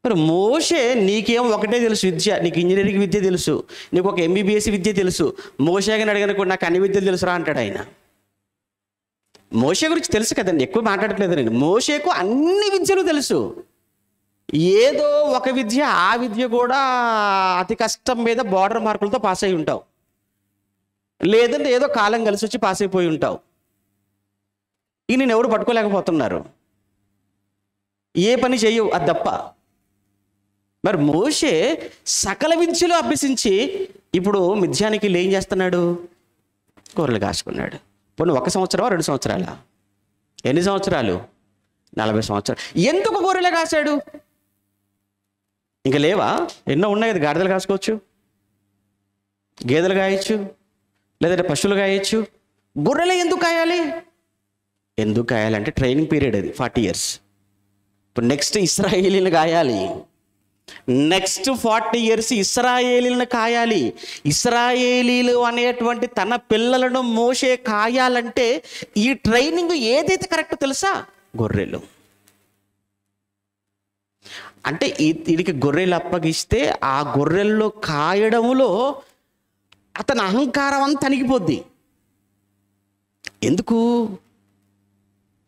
మరి మోషే నీకేం ఒకటే తెలుసు విద్య, నీకు ఇంజనీరింగ్ విద్య తెలుసు, నీకు ఒక ఎంబీబీఎస్ విద్య తెలుసు. మోషే గారిని అడిగిన కూడా నాకు అన్ని విద్యలు తెలుసురా అంటాడు ఆయన. మోషే గురించి తెలుసు కదండి, ఎక్కువ మాట్లాడట్లేదు నేను. మోషేకు అన్ని విద్యలు తెలుసు. ఏదో ఒక విద్య, ఆ విద్య కూడా అతి కష్టం మీద బోర్డర్ మార్కులతో పాస్ అయి ఉంటావు, లేదంటే ఏదో కాలం కలిసి వచ్చి పాస్ అయిపోయి ఉంటావు. ఈ నేను ఎవరు పట్టుకోలేకపోతున్నారు, ఏ పని చెయ్యవు, అది తప్ప. మరి మోషే సకల విద్యలు అభ్యసించి ఇప్పుడు మిథ్యానికి ఏం చేస్తున్నాడు? గొర్రెలు కాసుకున్నాడు. పోనీ 1 సంవత్సరమా 2 సంవత్సరాలా? ఎన్ని సంవత్సరాలు? 40 సంవత్సరాలు. ఎందుకు గొర్రెలు కాశాడు? ఇంకా లేవా? ఎన్నో ఉన్నాయి కదా. గాడిదలు కాసుకోవచ్చు, గేదెలు కాయచ్చు, లేదంటే పశువులు కాయచ్చు. గొర్రెలు ఎందుకు కాయాలి? ఎందుకు కాయాలంటే ట్రైనింగ్ పీరియడ్ అది 40 years. ఇప్పుడు నెక్స్ట్ ఇశ్రాయేలీలను కాయాలి. నెక్స్ట్ 40 years ఇశ్రాయేలీలను కాయాలి. ఇశ్రాయేలీలు అనేటువంటి తన పిల్లలను మోషే కాయాలంటే ఈ ట్రైనింగ్ ఏదైతే కరెక్ట్ తెలుసా? గొర్రెలు. అంటే వీడికి గొర్రెలు అప్పగిస్తే ఆ గొర్రెల్లో కాయడములో అతని అహంకారం అంతా తనిగిపోద్ది. ఎందుకు?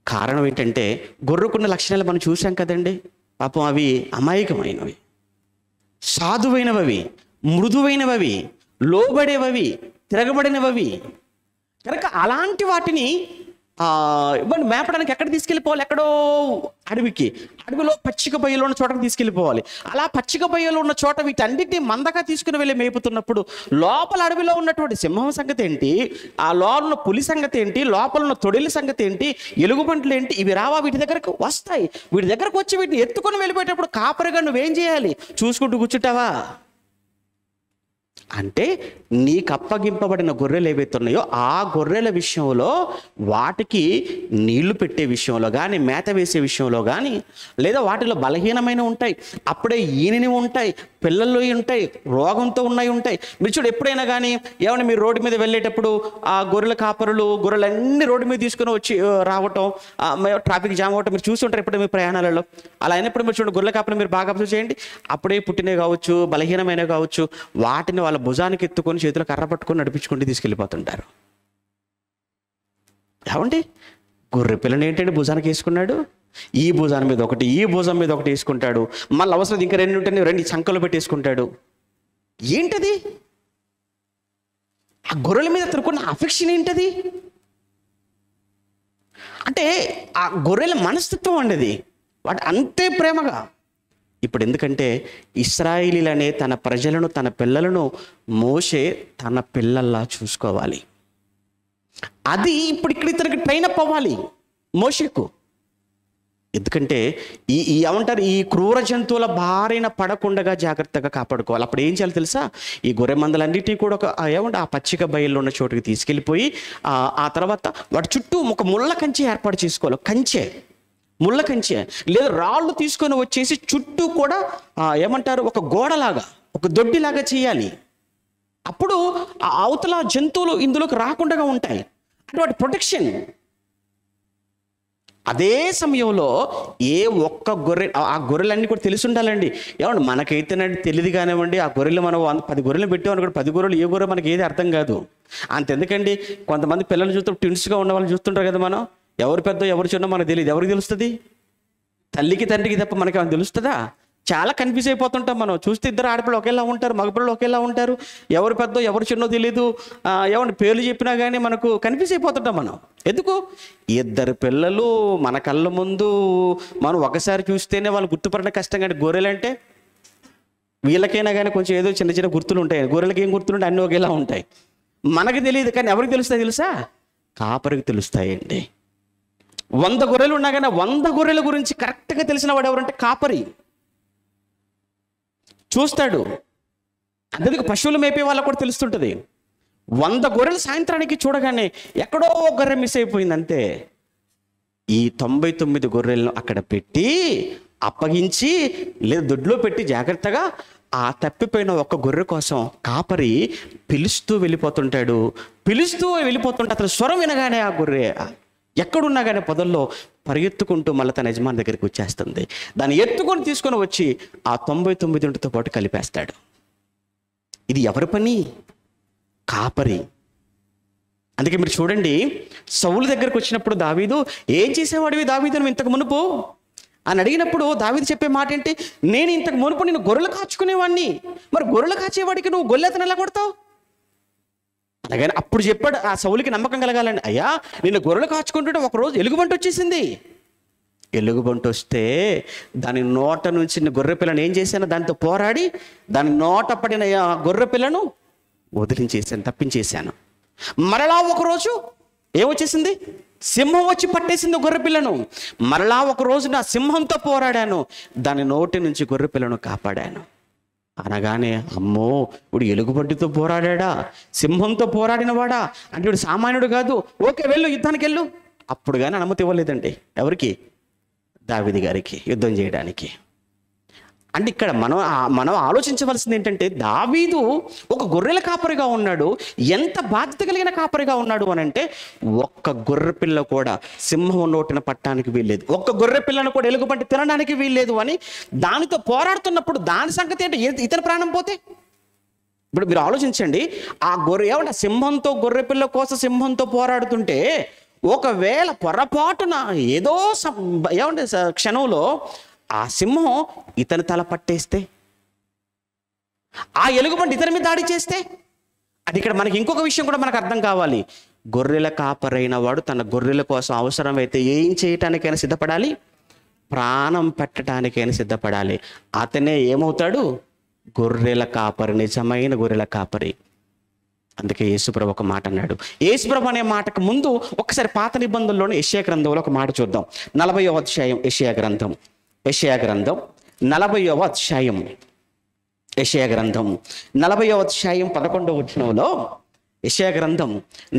కారణం ఏంటంటే గొర్రెకున్న లక్షణాలు మనం చూసాం కదండి. పాపం అవి అమాయకమైనవి, సాధువైనవి, మృదువైనవి, లోబడేవవి, తిరగబడినవి. కనుక అలాంటి వాటిని ఇవ్వండి మేపడానికి ఎక్కడ తీసుకెళ్ళిపోవాలి? ఎక్కడో అడవికి, అడవిలో పచ్చిక బయలు ఉన్న చోటకి తీసుకెళ్ళిపోవాలి. అలా పచ్చిక బయలు ఉన్న చోట వీటన్నిటిని మందగా తీసుకుని వెళ్ళి మేపుతున్నప్పుడు లోపల అడవిలో ఉన్నటువంటి సింహం సంగతి ఏంటి, ఆ లోపల ఉన్న పులి సంగతి ఏంటి, లోపల ఉన్న తొడిల సంగతి ఏంటి, ఎలుగుబంట్లు ఏంటి, ఇవి రావా? వీటి దగ్గరకు వస్తాయి. వీటి దగ్గరకు వచ్చి వీటిని ఎత్తుకొని వెళ్ళిపోయేటప్పుడు కాపరిగా నువ్వేం చేయాలి? చూసుకుంటూ కూర్చుంటావా? అంటే నీకు అప్పగింపబడిన గొర్రెలు ఏవైతే ఉన్నాయో ఆ గొర్రెల విషయంలో వాటికి నీళ్లు పెట్టే విషయంలో కానీ, మేత వేసే విషయంలో కానీ, లేదా వాటిలో బలహీనమైన ఉంటాయి, అప్పుడే ఈనిని ఉంటాయి, పిల్లలు ఉంటాయి, రోగంతో ఉంటాయి. మీరు చూడు, ఎప్పుడైనా కానీ ఏమైనా మీరు రోడ్డు మీద వెళ్ళేటప్పుడు ఆ గొర్రెల కాపరులు గొర్రెలన్నీ రోడ్డు మీద తీసుకుని వచ్చి రావటం, ట్రాఫిక్ జామ్ అవ్వటం మీరు చూస్తుంటారు ఎప్పుడు మీ ప్రయాణాలలో. అలా అయినప్పుడు మీరు చూడండి, గొర్రెల కాపరు మీరు బాగా అబ్జర్వ్ చేయండి. అప్పుడే పుట్టినవి కావచ్చు, బలహీనమైనవి కావచ్చు, వాటిని వాళ్ళ భుజానికి ఎత్తుకొని చేతులు కర్ర పట్టుకొని నడిపించుకుంటూ తీసుకెళ్ళిపోతుంటారు. ఏమండి, గొర్రె పిల్లని ఏంటంటే భుజానికి వేసుకున్నాడు, ఈ భుజాన్ని మీద ఒకటి, ఈ భుజం మీద ఒకటి వేసుకుంటాడు, మళ్ళీ అవసరం ఇంకా 2 ఉంటే 2 చంకలు పెట్టేసుకుంటాడు. ఏంటది? ఆ గొర్రెల మీద తిరుగున్న అఫెక్షన్ ఏంటది? అంటే ఆ గొర్రెల మనస్తత్వం అండి, వాటి అంతే ప్రేమగా. ఇప్పుడు ఎందుకంటే ఇశ్రాయేలీలనే తన ప్రజలను, తన పిల్లలను మోషే తన పిల్లల్లా చూసుకోవాలి. అది ఇప్పుడు ఇక్కడ ఇతనికి ట్రైన్ అప్ అవ్వాలి మోషేకు. ఎందుకంటే ఏమంటారు, ఈ క్రూర జంతువుల బారిన పడకుండా జాగ్రత్తగా కాపాడుకోవాలి. అప్పుడు ఏం చేయాలి తెలుసా? ఈ గొర్రె మందలన్నిటినీ కూడా ఆ పచ్చిక బయల్లో ఉన్న చోటుకి తీసుకెళ్ళిపోయి ఆ తర్వాత వాటి చుట్టూ ఒక ముళ్ళ కంచె ఏర్పాటు చేసుకోవాలి. కంచె, ముళ్ళ కంచె, లేదా రాళ్ళు తీసుకొని వచ్చేసి చుట్టూ కూడా ఏమంటారు ఒక గోడలాగా, ఒక దొడ్డిలాగా చేయాలి. అప్పుడు ఆ అవతల జంతువులు ఇందులోకి రాకుండా ఉంటాయి. అంటే వాటి ప్రొటెక్షన్. అదే సమయంలో ఏ ఒక్క గొర్రె, ఆ గొర్రెలన్నీ కూడా తెలిసి ఉండాలండి. ఏమండి మనకైతేనండి తెలియదు కానివ్వండి, ఆ గొర్రెలు మనం 10 గొర్రెలు పెట్టామని కూడా 10 గొర్రెలు ఏ గొర్రె మనకి ఏది అర్థం కాదు. అంతెందుకండి, కొంతమంది పిల్లలు చూస్తే ట్విన్స్గా ఉన్న వాళ్ళు చూస్తుంటారు కదా, మనం ఎవరు పెద్ద ఎవరు చిన్న మనకు తెలియదు. ఎవరికి తెలుస్తుంది? తల్లికి తండ్రికి తప్ప మనకి ఏమైనా తెలుస్తుందా? చాలా కన్ఫ్యూజ్ అయిపోతుంటాం మనం. చూస్తే ఇద్దరు ఆడపిల్లలు ఒకేలా ఉంటారు, మగపిల్లలు ఒకేలా ఉంటారు, ఎవరు పెద్ద ఎవరు చిన్నో తెలియదు. ఏమన్నా పేర్లు చెప్పినా కానీ మనకు కన్ఫ్యూజ్ అయిపోతుంటాం మనం. ఎందుకు? 2 పిల్లలు మన కళ్ళ ముందు మనం ఒకసారి చూస్తేనే వాళ్ళు గుర్తుపడడం కష్టం. కానీ గొర్రెలంటే వీళ్ళకైనా కానీ కొంచెం ఏదో చిన్న చిన్న గుర్తులు ఉంటాయి. గొర్రెలకి ఏం గుర్తులు ఉంటాయి? అన్నీ ఒకేలా ఉంటాయి. మనకి తెలియదు, కానీ ఎవరికి తెలుస్తాయి తెలుసా? కాపరికి తెలుస్తాయండి. 100 గొర్రెలు ఉన్నా కానీ 100 గొర్రెల గురించి కరెక్ట్గా తెలిసిన వాడు ఎవరంటే కాపరి. చూస్తాడు. అందుకు పశువులు మేపే వాళ్ళకు కూడా తెలుస్తుంటుంది. 100 గొర్రెలు సాయంత్రానికి చూడగానే ఎక్కడో గొర్రె మిస్ అయిపోయింది అంతే. ఈ 99 గొర్రెలను అక్కడ పెట్టి అప్పగించి, లేదా దొడ్లో పెట్టి జాగ్రత్తగా ఆ తప్పిపోయిన ఒక్క గొర్రె కోసం కాపరి పిలుస్తూ వెళ్ళిపోతుంటాడు. పిలుస్తూ వెళ్ళిపోతుంటే అతను స్వరం వినగానే ఆ గొర్రె ఎక్కడున్నా కానీ పొదల్లో పరిగెత్తుకుంటూ మళ్ళీ తన యజమాని దగ్గరికి వచ్చేస్తుంది. దాన్ని ఎత్తుకొని తీసుకొని వచ్చి ఆ 99తో పాటు కలిపేస్తాడు. ఇది ఎవరి పని? కాపరి. అందుకే మీరు చూడండి, సౌలు దగ్గరకు వచ్చినప్పుడు దావీదు, ఏం చేసేవాడివి దావీదు నువ్వు ఇంతకు మునుపు అని అడిగినప్పుడు దావీదు చెప్పే మాట ఏంటి? నేను ఇంతకు మునుపు నేను గొర్రెలు కాచుకునేవాడిని. మరి గొర్రెలు కాచేవాడికి నువ్వు గొల్లెతను ఎలా కొడతావు? అలాగని అప్పుడు చెప్పాడు. ఆ సౌలుకి నమ్మకం కలగాలండి. అయ్యా, నిన్ను గొర్రెలు కాచుకుంటుంటే ఒకరోజు ఎలుగుబంటి వచ్చేసింది. ఎలుగుబంటి వస్తే దాని నోట నుంచి గొర్రె పిల్లను ఏం చేశాను, దానితో పోరాడి దాని నోట పడిన గొర్రె పిల్లను వదిలించేసాను, తప్పించేశాను. మరలా ఒకరోజు ఏమొచ్చేసింది, సింహం వచ్చి పట్టేసింది గొర్రె పిల్లను. మరలా ఒక రోజు నా సింహంతో పోరాడాను, దాని నోటి నుంచి గొర్రె పిల్లను కాపాడాను. అనగానే అమ్మో, ఇప్పుడు ఎలుగుబంటితో పోరాడా, సింహంతో పోరాడినవాడా అంటే ఇప్పుడు సామాన్యుడు కాదు, ఓకే వెళ్ళు యుద్ధానికి వెళ్ళు. అప్పుడు కానీ అనుమతి ఇవ్వలేదండి ఎవరికి, దావీదు గారికి యుద్ధం చేయడానికి. అంటే ఇక్కడ మనం ఆలోచించవలసింది ఏంటంటే, దావీదు ఒక గొర్రెల కాపరిగా ఉన్నాడు. ఎంత బాధ్యత కలిగిన కాపరిగా ఉన్నాడు అని అంటే, ఒక్క గొర్రె పిల్ల కూడా సింహం నోటిన పట్టడానికి వీల్లేదు, ఒక్క గొర్రె పిల్లను కూడా ఎలుగుబంటి తినడానికి వీల్లేదు అని దానితో పోరాడుతున్నప్పుడు దాని సంగతి ఏంటి, ఇతని ప్రాణం పోతే. ఇప్పుడు మీరు ఆలోచించండి, ఆ ఏమంటే సింహంతో గొర్రె పిల్ల కోసం సింహంతో పోరాడుతుంటే ఒకవేళ పొరపాటున ఏదో ఏమంటే క్షణంలో ఆ సింహం ఇతని తల పట్టేస్తే, ఆ ఎలుగుబంటి ఇతని మీద దాడి చేస్తే, అది ఇక్కడ మనకి ఇంకొక విషయం కూడా మనకు అర్థం కావాలి. గొర్రెల కాపరైన వాడు తన గొర్రెల కోసం అవసరమైతే ఏం చేయటానికైనా సిద్ధపడాలి, ప్రాణం పెట్టడానికైనా సిద్ధపడాలి. అతనే ఏమవుతాడు, గొర్రెల కాపరి, నిజమైన గొర్రెల కాపరి. అందుకే యేసుప్రభు ఒక మాట అన్నాడు. యేసుప్రభు అనే మాటకు ముందు ఒకసారి పాత నిబంధనలోని యెషయా గ్రంథంలో ఒక మాట చూద్దాం. 40వ అధ్యాయం యెషయా గ్రంథం 40వ అధ్యాయం యెషయా గ్రంథం 40వ అధ్యాయం 11వ వచనంలో, యెషయా గ్రంథం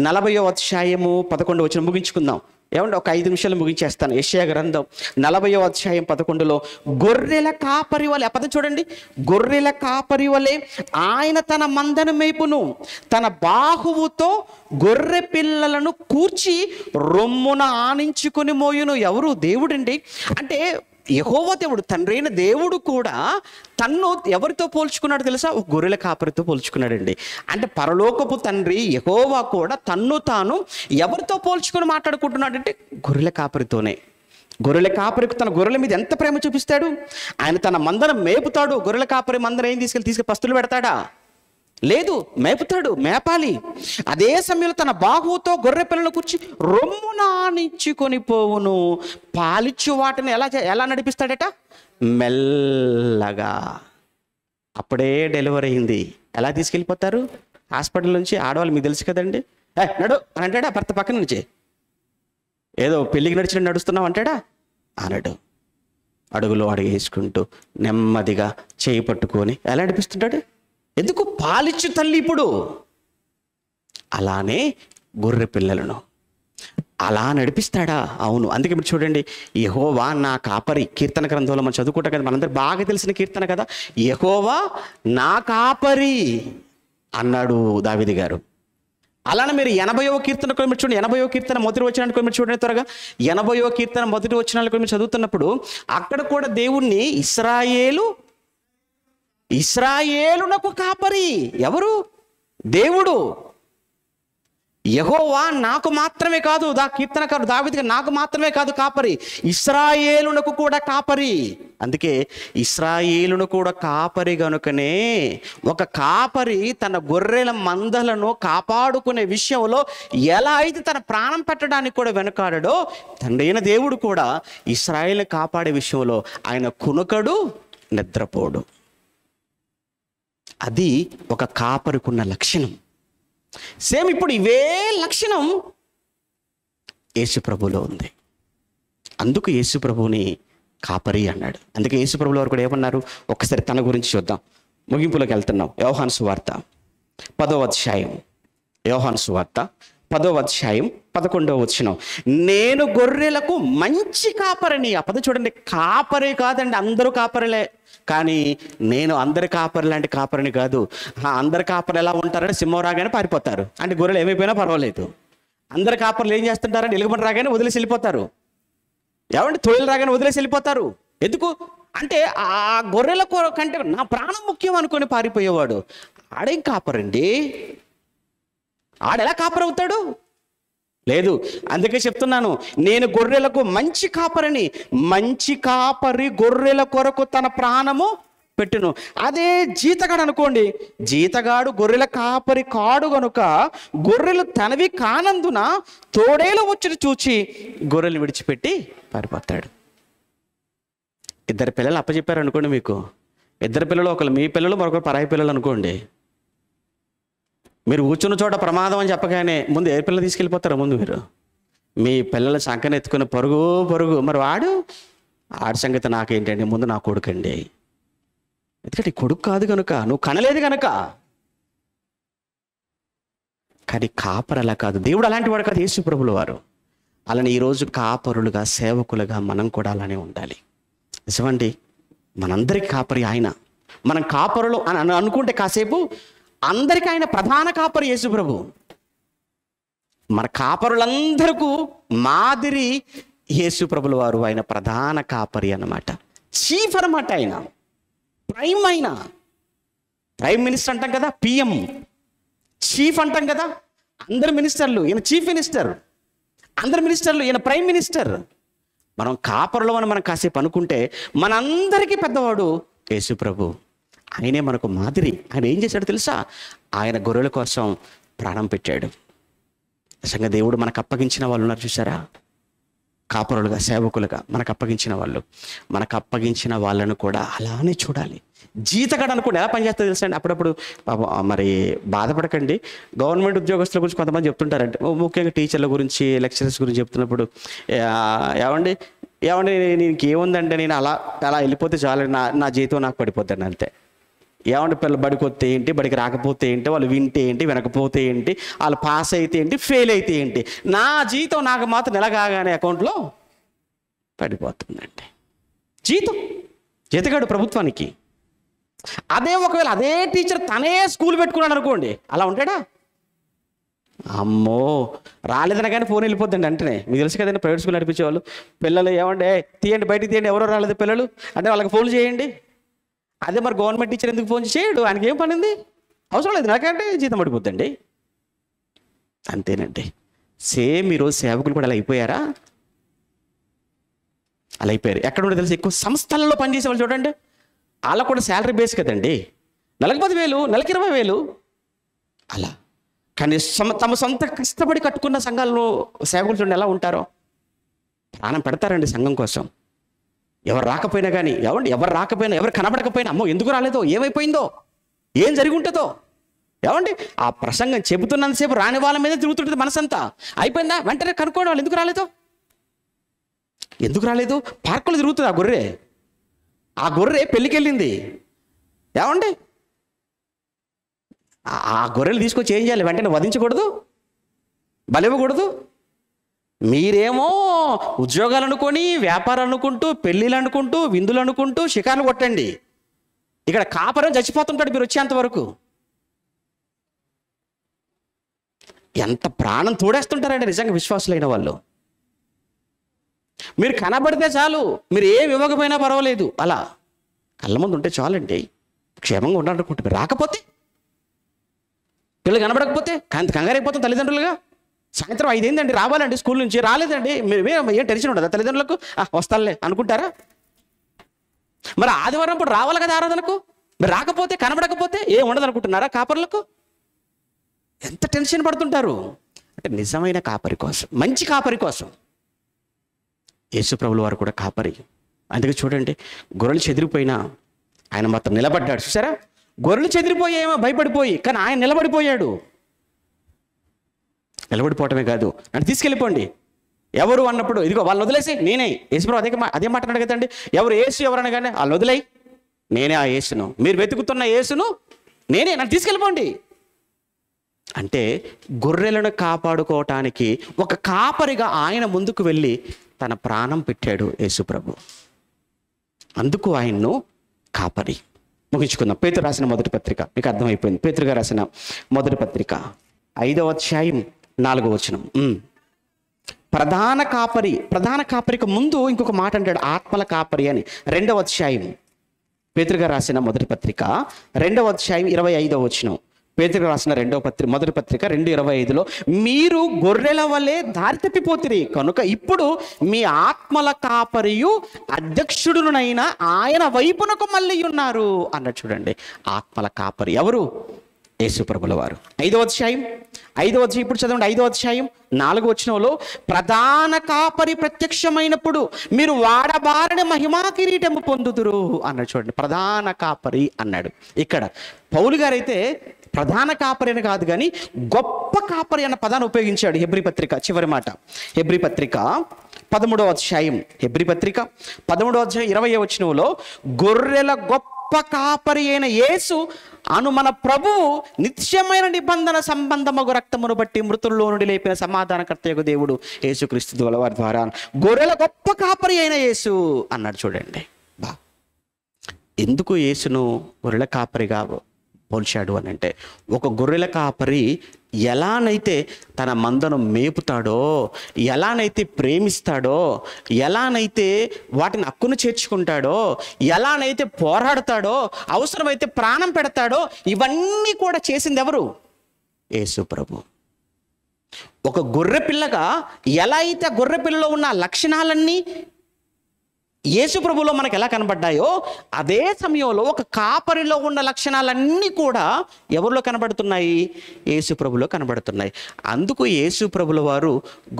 40వ అధ్యాయము 11వ వచనం ముగించుకుందాం. ఏమంటే ఒక 5 నిమిషాలు ముగించేస్తాను. యెషయా గ్రంథం 40వ అధ్యాయం 11లో, గొర్రెల కాపరి వలె, పదం చూడండి, గొర్రెల కాపరి వలె ఆయన తన మందను మేపును, తన బాహువుతో గొర్రె పిల్లలను కూర్చి రొమ్మున ఆనించుకొని మోయును. ఎవరు, దేవుడండి. అంటే యెహోవా దేవుడు, తండ్రి అయిన దేవుడు కూడా తన్ను ఎవరితో పోల్చుకున్నాడు తెలుసా, ఒక గొర్రెల కాపరితో పోల్చుకున్నాడండి. అంటే పరలోకపు తండ్రి యెహోవా కూడా తన్ను తాను ఎవరితో పోల్చుకొని మాట్లాడుకుంటున్నాడంటే గొర్రెల కాపరితోనే. గొర్రెల కాపరికి తన గొర్రెల మీద ఎంత ప్రేమ చూపిస్తాడు. ఆయన తన మందను మేపుతాడు. గొర్రెల కాపరి మందను ఏం తీసుకెళ్ళి పస్తులు పెడతాడా, లేదు, మేపుతాడు, మేపాలి. అదే సమయంలో తన బాహువుతో గొర్రె పిల్లను కూర్చి రొమ్మున ఆనించుకొని పోవును. పాలిచ్చు వాటిని ఎలా నడిపిస్తాడట, మెల్లగా. అప్పుడే డెలివరీ అయింది, ఎలా తీసుకెళ్ళిపోతారు హాస్పిటల్ నుంచి ఆడవాళ్ళు, మీకు తెలుసు కదండి. నడు అని అంటాడా భర్త పక్కన నుంచి, ఏదో పెళ్ళికి నడిచిన నడుస్తున్నావు అంటాడా, అనడు. అడుగులో అడుగు వేసుకుంటూ నెమ్మదిగా చేయి పట్టుకొని ఎలా నడిపిస్తుంటాడు, ఎందుకు, పాలిచ్చు తల్లి. ఇప్పుడు అలానే గొర్రె పిల్లలను అలా నడిపిస్తాడా, అవును. అందుకే మీరు చూడండి, యెహోవా నా కాపరి, కీర్తన గ్రంథంలో మనం చదువుకుంటాం కదా, మనందరూ బాగా తెలిసిన కీర్తన కదా, యెహోవా నా కాపరి అన్నాడు దావీదు గారు. అలానే మీరు 80వ కీర్తన కూడా మీరు చూడండి, 80వ కీర్తన మొదటి వచనాన్ని కూడా మీరు చూడండి త్వరగా. 80వ కీర్తన మొదటి వచనాలు కూడా మీరు చదువుతున్నప్పుడు అక్కడ కూడా దేవుణ్ణి ఇశ్రాయేలునకు కాపరి, ఎవరు, దేవుడు. యెహోవా నాకు మాత్రమే కాదు, కీర్తనకారుడు దావీదు నాకు మాత్రమే కాదు కాపరి, ఇశ్రాయేలునకు కూడా కాపరి. అందుకే ఇశ్రాయేలును కూడా కాపరి గనుకనే ఒక కాపరి తన గొర్రెల మందలను కాపాడుకునే విషయంలో ఎలా అయితే తన ప్రాణం పెట్టడానికి కూడా వెనుకాడడో, తండ్రి అయిన దేవుడు కూడా ఇశ్రాయేలును కాపాడే విషయంలో ఆయన కునుకడు, నిద్రపోడు. అది ఒక కాపరికున్న లక్షణం. సేమ్ ఇప్పుడు ఇవే లక్షణం యేసుప్రభులో ఉంది. అందుకు యేసుప్రభుని కాపరి అన్నాడు. అందుకే యేసుప్రభుల వారు కూడా ఏమన్నారు, ఒక్కసారి తన గురించి చూద్దాం. ముగింపులోకి వెళ్తున్నాం. యోహాను సువార్త 10వ అధ్యాయం, యోహాను సువార్త 10వ అధ్యాయం 11వ వచనం, నేను గొర్రెలకు మంచి కాపరిని. ఆ పదం చూడండి, కాపరే కాదండి, అందరూ కాపరిలే, కానీ నేను అందరి కాపరి లాంటి కాపరిని కాదు. అందరి కాపరి ఎలా ఉంటారంటే సింహం రాగానే పారిపోతారు, అంటే గొర్రెలు ఏమైపోయినా పర్వాలేదు. అందరి కాపర్లు ఏం చేస్తుంటారంటే ఎలుగుబంటి రాగానే వదిలేసి వెళ్ళిపోతారు, ఏమంటే తొలిలు రాగానే వదిలేసి వెళ్ళిపోతారు. ఎందుకు అంటే ఆ గొర్రెల కంటే నా ప్రాణం ముఖ్యం అనుకొని పారిపోయేవాడు ఆడేం కాపరండి, ఆడెలా కాపరవుతాడు, లేదు. అందుకే చెప్తున్నాను, నేను గొర్రెలకు మంచి కాపరిని. మంచి కాపరి గొర్రెల కొరకు తన ప్రాణము పెట్టును. అదే జీతగాడు అనుకోండి, జీతగాడు గొర్రెల కాపరి కాడు గనుక గొర్రెలు తనవి కానందున తోడేలు వచ్చి చూచి గొర్రెలు విడిచిపెట్టి పారిపోతాడు. ఇద్దరు పిల్లలు అప్పచెప్పారు అనుకోండి, మీకు ఇద్దరు పిల్లలు, ఒకరు మీ పిల్లలు, మరొకరు పరాయి పిల్లలు అనుకోండి. మీరు కూర్చున్న చోట ప్రమాదం అని చెప్పగానే ముందు ఏ పిల్లలు తీసుకెళ్ళిపోతారు? ముందు మీరు మీ పిల్లలు సంకన ఎత్తుకుని పరుగు పరుగు. మరి ఆడి సంగతి నాకేంటండి, ముందు నా కొడుకండి. ఎందుకంటే కొడుకు కాదు కనుక, నువ్వు కనలేదు కనుక. కానీ కాపరు అలా కాదు, దేవుడు అలాంటి వాడు కాదు, యేసు ప్రభుల వారు. అలానే ఈరోజు కాపరులుగా, సేవకులుగా మనం కూడా అలానే ఉండాలి. నిజమండి, మనందరికి కాపరి ఆయన. మనం కాపరులు అని అనుకుంటే కాసేపు అందరికీ ఆయన ప్రధాన కాపరి యేసు ప్రభు. మన కాపరులందరికీ మాదిరి యేసు ప్రభుల వారు. ఆయన ప్రధాన కాపరి అన్నమాట, చీఫ్ అన్నమాట. ఆయన ప్రైమ్ మినిస్టర్ అంటాం కదా, పిఎం. చీఫ్ అంటాం కదా, అందరు మినిస్టర్లు ఈయన చీఫ్ మినిస్టర్, అందరు మినిస్టర్లు ఈయన ప్రైమ్ మినిస్టర్. మనం కాపరులు అని మనం కాసేపు అనుకుంటే మనందరికీ పెద్దవాడు యేసు ప్రభు. ఆయనే మనకు మాదిరి. ఆయన ఏం చేశాడు తెలుసా? ఆయన గొర్రెల కోసం ప్రాణం పెట్టాడు. నిజంగా దేవుడు మనకు అప్పగించిన వాళ్ళు ఉన్నారు చూసారా, కాపరులుగా, సేవకులుగా మనకు అప్పగించిన వాళ్ళు. మనకు అప్పగించిన వాళ్ళను కూడా అలానే చూడాలి. జీతగాడు అనుకోండి ఎలా పనిచేస్తుందో తెలుసా అండి. అప్పుడప్పుడు మరి బాధపడకండి, గవర్నమెంట్ ఉద్యోగస్తుల గురించి కొంతమంది చెప్తుంటారంటే, ముఖ్యంగా టీచర్ల గురించి, లెక్చరర్స్ గురించి చెప్తున్నప్పుడు, ఏమండి నీకు ఏముందంటే నేను అలా వెళ్ళిపోతే చాలు, నా జీతం నాకు పడిపోతాను అంతే. ఏమంటే పిల్లలు బడికి వస్తే ఏంటి, బడికి రాకపోతే ఏంటి, వాళ్ళు వింటే ఏంటి, వినకపోతే ఏంటి, వాళ్ళు పాస్ అయితే ఏంటి, ఫెయిల్ అయితే ఏంటి, నా జీతం నాకు మాత్రం నెల కాగానే అకౌంట్లో పడిపోతుందండి. జీతగాడు ప్రభుత్వానికి. అదే ఒకవేళ అదే టీచర్ తనే స్కూల్ పెట్టుకున్నాడు అనుకోండి, అలా ఉంటాడా? అమ్మో, రాలేదన కానీ ఫోన్ వెళ్ళిపోద్దండి అంటేనే. మీకు తెలుసు కదండి, ప్రైవేట్ స్కూల్ నడిపించేవాళ్ళు పిల్లలు ఏమంటే తీయండి, బయటికి తీయండి, ఎవరో రాలేదు పిల్లలు అంటే వాళ్ళకి ఫోన్ చేయండి. అదే మరి గవర్నమెంట్ టీచర్ ఎందుకు ఫోన్ చేయడు? ఆయనకి ఏం పని ఉంది? అవసరం లేదు, నాకంటే జీతం పడిపోద్దండి. అంతేనండి. సేమ్ ఈరోజు సేవకులు కూడా అలా అయిపోయారా? అలా అయిపోయారు. ఎక్కడ ఉంటే తెలుసు, ఎక్కువ సంస్థలలో పనిచేసే వాళ్ళు చూడండి, వాళ్ళకు కూడా శాలరీ బేస్ కదండి. నెలకు 10,000, నెలకి 20,000 అలా. కానీ తమ సొంత కష్టపడి కట్టుకున్న సంఘాలను సేవకులు చూడండి ఎలా ఉంటారో. ప్రాణం పెడతారండి సంఘం కోసం. ఎవరు రాకపోయినా కానీ, ఎవరు రాకపోయినా, ఎవరు కనబడకపోయినా, అమ్మో ఎందుకు రాలేదో, ఏమైపోయిందో, ఏం జరిగి ఉంటుందో. ఏమండి ఆ ప్రసంగం చెబుతున్నంతసేపు రాని వాళ్ళ మీద తిరుగుతుంటుంది మనసంతా. అయిపోయిందా వెంటనే కనుక్కోండి వాళ్ళు ఎందుకు రాలేదు. పార్కులు తిరుగుతుంది ఆ గొర్రె పెళ్ళికి వెళ్ళింది. ఏమండి ఆ గొర్రెలు తీసుకొచ్చి ఏం చేయాలి? వెంటనే వధించకూడదు, బలివ్వకూడదు. మీరేమో ఉద్యోగాలు అనుకొని, వ్యాపారాలు అనుకుంటూ, పెళ్ళిళ్ళు అనుకుంటూ, విందులు అనుకుంటూ షికార్లు కొట్టండి. ఇక్కడ కాపరం చచ్చిపోతుంటాడు మీరు వచ్చేంతవరకు. ఎంత ప్రాణం తోడేస్తుంటారండి నిజంగా విశ్వాసులైన వాళ్ళు. మీరు కనబడితే చాలు, మీరు ఏం ఇవ్వకపోయినా పర్వాలేదు, అలా కళ్ళ ముందు ఉంటే చాలండి, క్షేమంగా ఉండాలనుకుంటే. రాకపోతే, పిల్లలు కనబడకపోతే కంగారైపోతాం తల్లిదండ్రులుగా. సాయంత్రం 5 అయిందండి, రావాలండి స్కూల్ నుంచి, రాలేదండి, మీరు ఏం టెన్షన్ ఉండదా తల్లిదండ్రులకు? వస్తానులే అనుకుంటారా? మరి ఆదివారం పూట రావాలి కదా ఆరాధనకు, మీరు రాకపోతే, కనబడకపోతే ఏం ఉండదు అనుకుంటున్నారా? కాపరులకు ఎంత టెన్షన్ పడుతుంటారు అంటే, నిజమైన కాపరి కోసం, మంచి కాపరి కోసం. యేసు ప్రభుల వారు కూడా కాపరి. అందుకే చూడండి, గొర్రెలు చెదిరిపోయినా ఆయన మాత్రం నిలబడ్డాడు. చూసారా, గొర్రెలు చెదిరిపోయేమో భయపడిపోయి, కానీ ఆయన నిలబడిపోయాడు. నిలబడిపోవటమే కాదు, నన్ను తీసుకెళ్ళిపోండి ఎవరు అన్నప్పుడు, ఇదిగో వాళ్ళని వదిలేసి నేనే. యేసుప్రభు అదే మాట అన్నాడు కదండి, ఎవరు యేసు ఎవరన్నా కానీ వాళ్ళని వదిలేయి, నేనే ఆ యేసును, మీరు వెతుకుతున్న యేసును నేనే, నన్ను తీసుకెళ్ళిపోండి అంటే. గొర్రెలను కాపాడుకోవటానికి ఒక కాపరిగా ఆయన ముందుకు వెళ్ళి తన ప్రాణం పెట్టాడు యేసుప్రభు. అందుకు ఆయన్ను కాపరి. ముగించుకుందాం. పేతురు రాసిన మొదటి పత్రిక, మీకు అర్థమైపోయింది. పేతురు గారు రాసిన మొదటి పత్రిక 5వ అధ్యాయం 4వ వచనం. ప్రధాన కాపరికి ముందు ఇంకొక మాట అంటాడు, ఆత్మల కాపరి అని. 2వ అధ్యాయం పేతురు గారు రాసిన మొదటి పత్రిక 2వ అధ్యాయం 25వ వచనం. పేతురు రాసిన మొదటి పత్రిక 2:25లో, మీరు గొర్రెల వలె దారి తప్పిపోతిరి కనుక ఇప్పుడు మీ ఆత్మల కాపరియు అధ్యక్షుడునైనా ఆయన వైపునకు మళ్ళీ ఉన్నారు అన్నట్టు. చూడండి, ఆత్మల కాపరి ఎవరు? యేసుప్రభుల వారు 5వ అధ్యాయం ఇప్పుడు చదవండి. 5వ అధ్యాయం 4వ వచనంలో ప్రధాన కాపరి ప్రత్యక్షమైనప్పుడు మీరు వాడబారని మహిమా కిరీటము పొందుదురు అన్నాడు. చూడండి, ప్రధాన కాపరి అన్నాడు. ఇక్కడ పౌలు గారైతే ప్రధాన కాపరి అని కాదు కానీ గొప్ప కాపరి అన్న పదాన్ని ఉపయోగించాడు. హెబ్రీ పత్రిక చివరి మాట, హెబ్రీ పత్రిక 13వ అధ్యాయం, హెబ్రీ పత్రిక 13వ అధ్యాయం 20వ వచనంలో గొర్రెల గొప్ప కాపరి అయిన యేసు అను మన ప్రభువు నిత్యమైన నిబంధన సంబంధమగు రక్తమును బట్టి మృతుల్లో నుండి లేపిన సమాధానకర్తయగు దేవుడు యేసుక్రీస్తు వారి ద్వారా గొర్రెల గొప్ప కాపరి అయిన యేసు అన్నాడు. చూడండి, ఎందుకు యేసును గొర్రెల కాపరిగా పోల్చాడు అని అంటే, ఒక గొర్రెల కాపరి ఎలానైతే తన మందను మేపుతాడో, ఎలానైతే ప్రేమిస్తాడో, ఎలానైతే వాటిని హక్కును చేర్చుకుంటాడో, ఎలానైతే పోరాడతాడో, అవసరమైతే ప్రాణం పెడతాడో, ఇవన్నీ కూడా చేసింది ఎవరు? యేసు ప్రభు. ఒక గొర్రె పిల్లగా ఎలా అయితే గొర్రె పిల్లలో ఉన్న లక్షణాలన్నీ యేసు ప్రభులో మనకు ఎలా కనబడ్డాయో, అదే సమయంలో ఒక కాపరిలో ఉన్న లక్షణాలన్నీ కూడా ఎవరిలో కనబడుతున్నాయి? యేసు ప్రభులో కనబడుతున్నాయి. అందుకు యేసు ప్రభుల వారు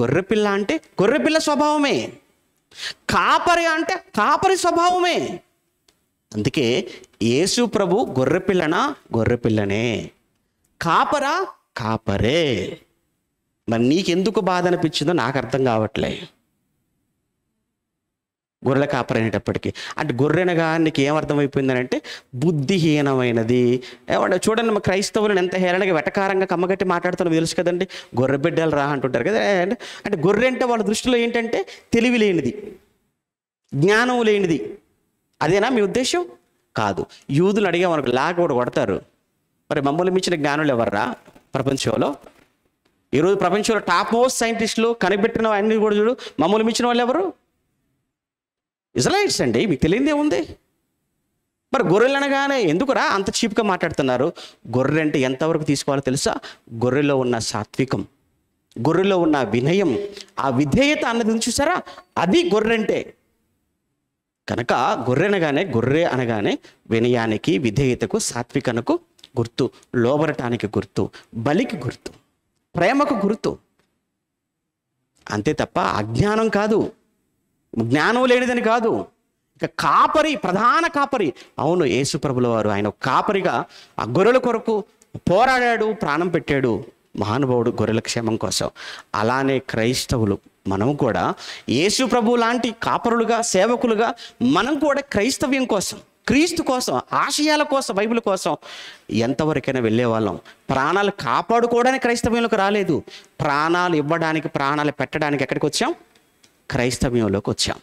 గొర్రెపిల్ల అంటే గొర్రెపిల్ల స్వభావమే, కాపరి అంటే కాపరి స్వభావమే. అందుకే యేసు ప్రభు గొర్రెపిల్లనా? గొర్రెపిల్లనే. కాపరా? కాపరే. మరి నీకెందుకు బాధ అనిపించిందో నాకు అర్థం కావట్లే. గొర్రెల కాపరి అనేటప్పటికీ అంటే గొర్రెనగా నీకు ఏమర్థమైపోయిందని అంటే బుద్ధిహీనమైనది. ఏమంటే చూడండి, మా క్రైస్తవులను ఎంత హేళనగా వెటకారంగా కమ్మగట్టి మాట్లాడుతున్నా తెలుసు కదండి. గొర్రె బిడ్డలు రా అంటుంటారు కదా. అంటే గొర్రె అంటే వాళ్ళ దృష్టిలో ఏంటంటే తెలివి లేనిది, జ్ఞానం లేనిది. అదేనా మీ ఉద్దేశం? కాదు. యూదులు అడిగా మనకు లాగ కూడా కొడతారు. మరి మమ్మల్ని మించిన జ్ఞానులు ఎవర్రా ప్రపంచంలో? ఈరోజు ప్రపంచంలో టాప్ మోస్ట్ సైంటిస్టులు కనిపెట్టిన అన్ని కూడా చూడు, మమ్మల్ని మించిన వాళ్ళు ఎవరు? ఇజ్రాయిట్స్ అండి. మీకు తెలియదే ఉంది. మరి గొర్రెలు అనగానే ఎందుకురా అంత చీప్గా మాట్లాడుతున్నారు? గొర్రె అంటే ఎంతవరకు తీసుకోవాలో తెలుసా? గొర్రెలో ఉన్న సాత్వికం, గొర్రెలో ఉన్న వినయం, ఆ విధేయత అన్నది చూసారా, అది గొర్రె అంటే. కనుక గొర్రె అనగానే వినయానికి, విధేయతకు, సాత్వికనకు గుర్తు, లోబడటానికి గుర్తు, బలికి గుర్తు, ప్రేమకు గుర్తు. అంతే తప్ప అజ్ఞానం కాదు, జ్ఞానం లేనిదని కాదు. ఇక కాపరి, ప్రధాన కాపరి. అవును, యేసు ప్రభుల వారు ఆయన కాపరిగా ఆ గొర్రెల కొరకు పోరాడాడు, ప్రాణం పెట్టాడు. మహానుభావుడు గొర్రెల క్షేమం కోసం. అలానే క్రైస్తవులు మనం కూడా యేసు ప్రభు లాంటి కాపరులుగా, సేవకులుగా మనం కూడా క్రైస్తవ్యం కోసం, క్రీస్తు కోసం, ఆశయాల కోసం, బైబిల్ కోసం ఎంతవరకైనా వెళ్ళే వాళ్ళం. ప్రాణాలు కాపాడుకోవడానికి క్రైస్తవ్యంలోకి రాలేదు, ప్రాణాలు ఇవ్వడానికి, ప్రాణాలు పెట్టడానికి ఎక్కడికి వచ్చాం? క్రైస్తవ్యంలోకి వచ్చాం.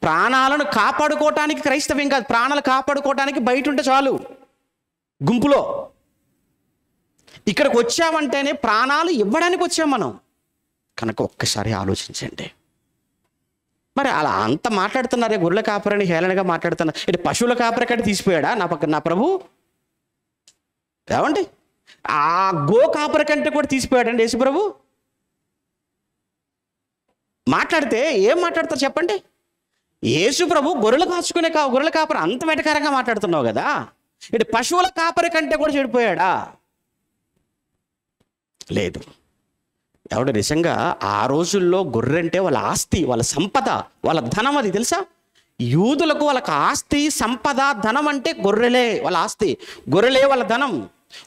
ప్రాణాలను కాపాడుకోవటానికి క్రైస్తవ్యం కాదు, ప్రాణాలు కాపాడుకోవటానికి బయట ఉంటే చాలు గుంపులో. ఇక్కడికి వచ్చామంటేనే ప్రాణాలు ఇవ్వడానికి వచ్చాం మనం. కనుక ఒక్కసారి ఆలోచించండి. మరి అలా అంత మాట్లాడుతున్నారే, గొర్రెల కాపరిని హేళనగా మాట్లాడుతున్నారు. ఇటు పశువుల కాపరి కంటే తీసిపోయాడా నా ప్రభు? ఏమండి, ఆ గో కాపరి కంటే కూడా తీసిపోయాడండి యేసు ప్రభు? మాట్లాడితే ఏం మాట్లాడతారు చెప్పండి? యేసు ప్రభు గొర్రెలు కాచుకునే గొర్రెల కాపరి అంత వెటకారంగా మాట్లాడుతున్నావు కదా, ఇటు పశువుల కాపరి కంటే కూడా చెడిపోయాడా? లేదు. ఎవడు నిజంగా ఆ రోజుల్లో గొర్రె అంటే వాళ్ళ ఆస్తి, వాళ్ళ సంపద, వాళ్ళ ధనం. అది తెలుసా? యూదులకు వాళ్ళకి ఆస్తి, సంపద, ధనం అంటే గొర్రెలే వాళ్ళ ఆస్తి, గొర్రెలే వాళ్ళ ధనం.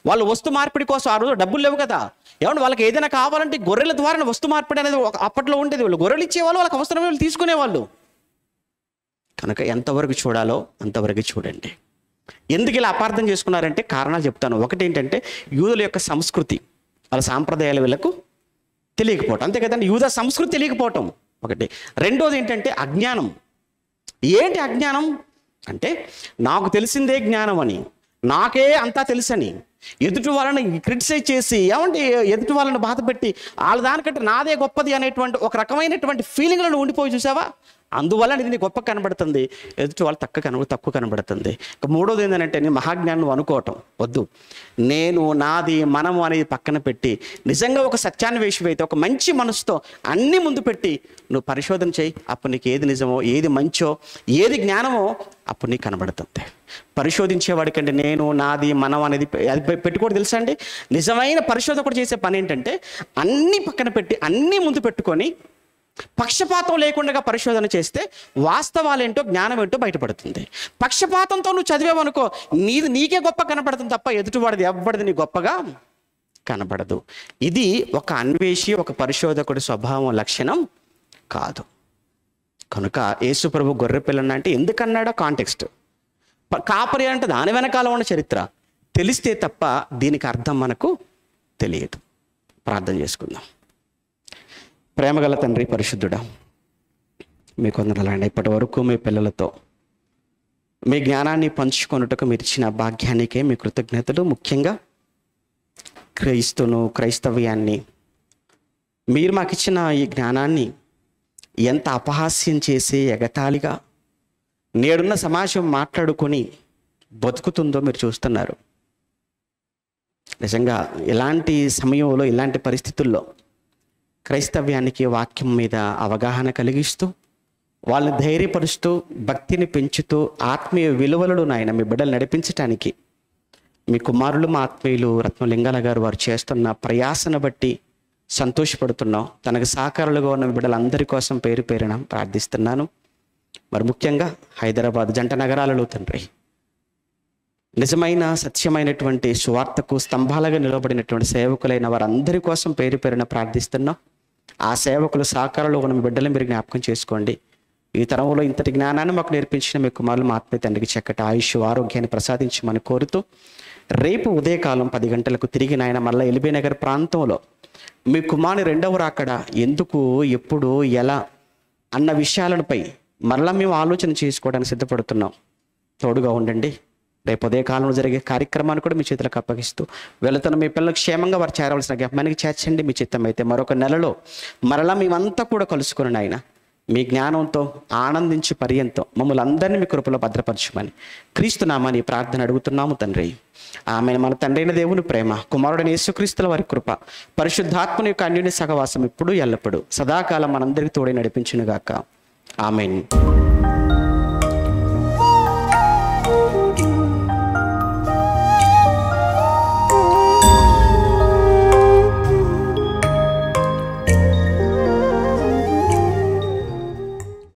వాళ్ళు వస్తు మార్పిడి కోసం ఆ రోజు డబ్బులు లేవు కదా, ఏమంటే వాళ్ళకి ఏదైనా కావాలంటే గొర్రెల ద్వారా వస్తు మార్పిడి అనేది అప్పట్లో ఉండేది. వాళ్ళు గొర్రెలు ఇచ్చేవాళ్ళు, వాళ్ళకి అవసరమే వాళ్ళు తీసుకునేవాళ్ళు. కనుక ఎంతవరకు చూడాలో అంతవరకు చూడండి. ఎందుకు ఇలా అపార్థం చేసుకున్నారంటే కారణాలు చెప్తాను. ఒకటి ఏంటంటే యూదుల యొక్క సంస్కృతి, వాళ్ళ సాంప్రదాయాలు వీళ్ళకు తెలియకపోవటం. అంతే కదండి, యూద సంస్కృతి తెలియకపోవటం ఒకటి. రెండోది ఏంటంటే అజ్ఞానం. ఏంటి అజ్ఞానం అంటే నాకు తెలిసిందే జ్ఞానం అని, నాకే అంతా తెలుసని ఎదుటి వాళ్ళని క్రిటిసైజ్ చేసి, ఏమంటే ఎదుటి వాళ్ళని బాధ పెట్టి వాళ్ళ దానికంటే నాదే గొప్పది అనేటువంటి ఒక రకమైనటువంటి ఫీలింగ్లను ఉండిపోయి చూసావా, అందువల్ల ఇది నీ గొప్ప కనబడుతుంది, ఎదుటి వాళ్ళు తక్కువ కనబడుతుంది. ఇక మూడోది ఏంటంటే నీ మహాజ్ఞానం నువ్వు అనుకోవటం వద్దు. నేను, నాది, మనము అనేది పక్కన పెట్టి నిజంగా ఒక సత్యాన్ని వేసివైతే ఒక మంచి మనసుతో అన్నీ ముందు పెట్టి నువ్వు పరిశోధన చేయి. అప్పుడు నీకు ఏది నిజమో, ఏది మంచో, ఏది జ్ఞానమో అప్పుడు నీకు కనబడుతుంది. పరిశోధించేవాడికంటే నేను, నాది, మనం అనేది అది పెట్టుకోవడం తెలుసా అండి? నిజమైన పరిశోధకుడు చేసే పని ఏంటంటే అన్నీ పక్కన పెట్టి అన్నీ ముందు పెట్టుకొని పక్షపాతం లేకుండా పరిశోధన చేస్తే వాస్తవాలేంటో, జ్ఞానం ఏంటో బయటపడుతుంది. పక్షపాతంతో నువ్వు చదివేవనుకో, నీకే గొప్ప కనపడుతుంది తప్ప ఎదుటివాడిది ఎవ్వడిది నీ గొప్పగా కనబడదు. ఇది ఒక అన్వేషి, ఒక పరిశోధకుడి స్వభావం, లక్షణం కాదు. కనుక యేసు ప్రభు గొర్రె పిల్లన అంటే ఎందుకన్నాడో కాంటెక్స్ట్, కాపరి అంటే దాని వెనకాల ఉన్న చరిత్ర తెలిస్తే తప్ప దీనికి అర్థం మనకు తెలియదు. ప్రార్థన చేసుకుందాం. ప్రేమగల తండ్రి, పరిశుద్ధుడా, మీకు వందనాలండి. ఇప్పటి వరకు మీ పిల్లలతో మీ జ్ఞానాన్ని పంచుకొనుటకు మీరు ఇచ్చిన భాగ్యానికే మీ కృతజ్ఞతలు. ముఖ్యంగా క్రైస్తవ్యాన్ని మీరు మాకు ఇచ్చిన ఈ జ్ఞానాన్ని ఎంత అపహాస్యం చేసి ఎగతాళిగా నేడున్న సమాజం మాట్లాడుకొని బతుకుతుందో మీరు చూస్తున్నారు. నిజంగా ఇలాంటి సమయంలో, ఇలాంటి పరిస్థితుల్లో క్రైస్తవ్యానికి, వాక్యం మీద అవగాహన కలిగిస్తూ, వాళ్ళని ధైర్యపరుస్తూ, భక్తిని పెంచుతూ, ఆత్మీయ విలువలను నాయన మీ బిడ్డలు నడిపించటానికి మీ కుమారులు, మా ఆత్మీయులు రత్నలింగాల గారు వారు చేస్తున్న ప్రయాసను బట్టి సంతోషపడుతున్నాం. తనకు సహకారులుగా ఉన్న మీ బిడ్డలందరి కోసం పేరు పేరున ప్రార్థిస్తున్నాను. మరి ముఖ్యంగా హైదరాబాద్ జంట నగరాలలో తండ్రి నిజమైన సత్యమైనటువంటి సువార్తకు స్తంభాలుగా నిలబడినటువంటి సేవకులైన వారందరి కోసం పేరు పేరున ప్రార్థిస్తున్నాం. ఆ సేవకులు సహకారంలో ఉన్న మీ బిడ్డలు మీరు జ్ఞాపకం చేసుకోండి. ఈ తరంలో ఇంతటి జ్ఞానాన్ని మాకు నేర్పించిన మీ కుమారులు, మా ఆత్మీయ తండ్రికి చక్కటి ఆయుష్, ఆరోగ్యాన్ని ప్రసాదించమని కోరుతూ, రేపు ఉదయకాలం 10 గంటలకు తిరిగి నాయన మళ్ళీ ఎల్బీ నగర్ ప్రాంతంలో మీ కుమారుని రెండవ రాకడ ఎందుకు, ఎప్పుడు, ఎలా అన్న విషయాలపై మరలా మేము ఆలోచన చేసుకోవడానికి సిద్ధపడుతున్నాం. తోడుగా ఉండండి. రేపు ఉదయకాలంలో జరిగే కార్యక్రమాన్ని కూడా మీ చేతులకు అప్పగిస్తూ వెళుతున్న మీ పిల్లలకు క్షేమంగా వారు చేరవలసిన గమ్యానికి చేర్చండి. మీ చిత్తం అయితే మరొక నెలలో మరలా మేమంతా కూడా కలుసుకుని ఆయన మీ జ్ఞానంతో ఆనందించి పర్యంతం మమ్మల్ని అందరినీ మీ కృపలో భద్రపరచమని క్రీస్తు నామని ప్రార్థన అడుగుతున్నాము తండ్రి. ఆమె మన తండ్రైన దేవుని ప్రేమ, కుమారుడైన యేసుక్రీస్తుల వారి కృప, పరిశుద్ధాత్మని యొక్క అన్యోన్య సహవాసం ఇప్పుడు ఎల్లప్పుడు సదాకాలం మనందరికీ తోడే నడిపించునుగాక. ఆమేన్.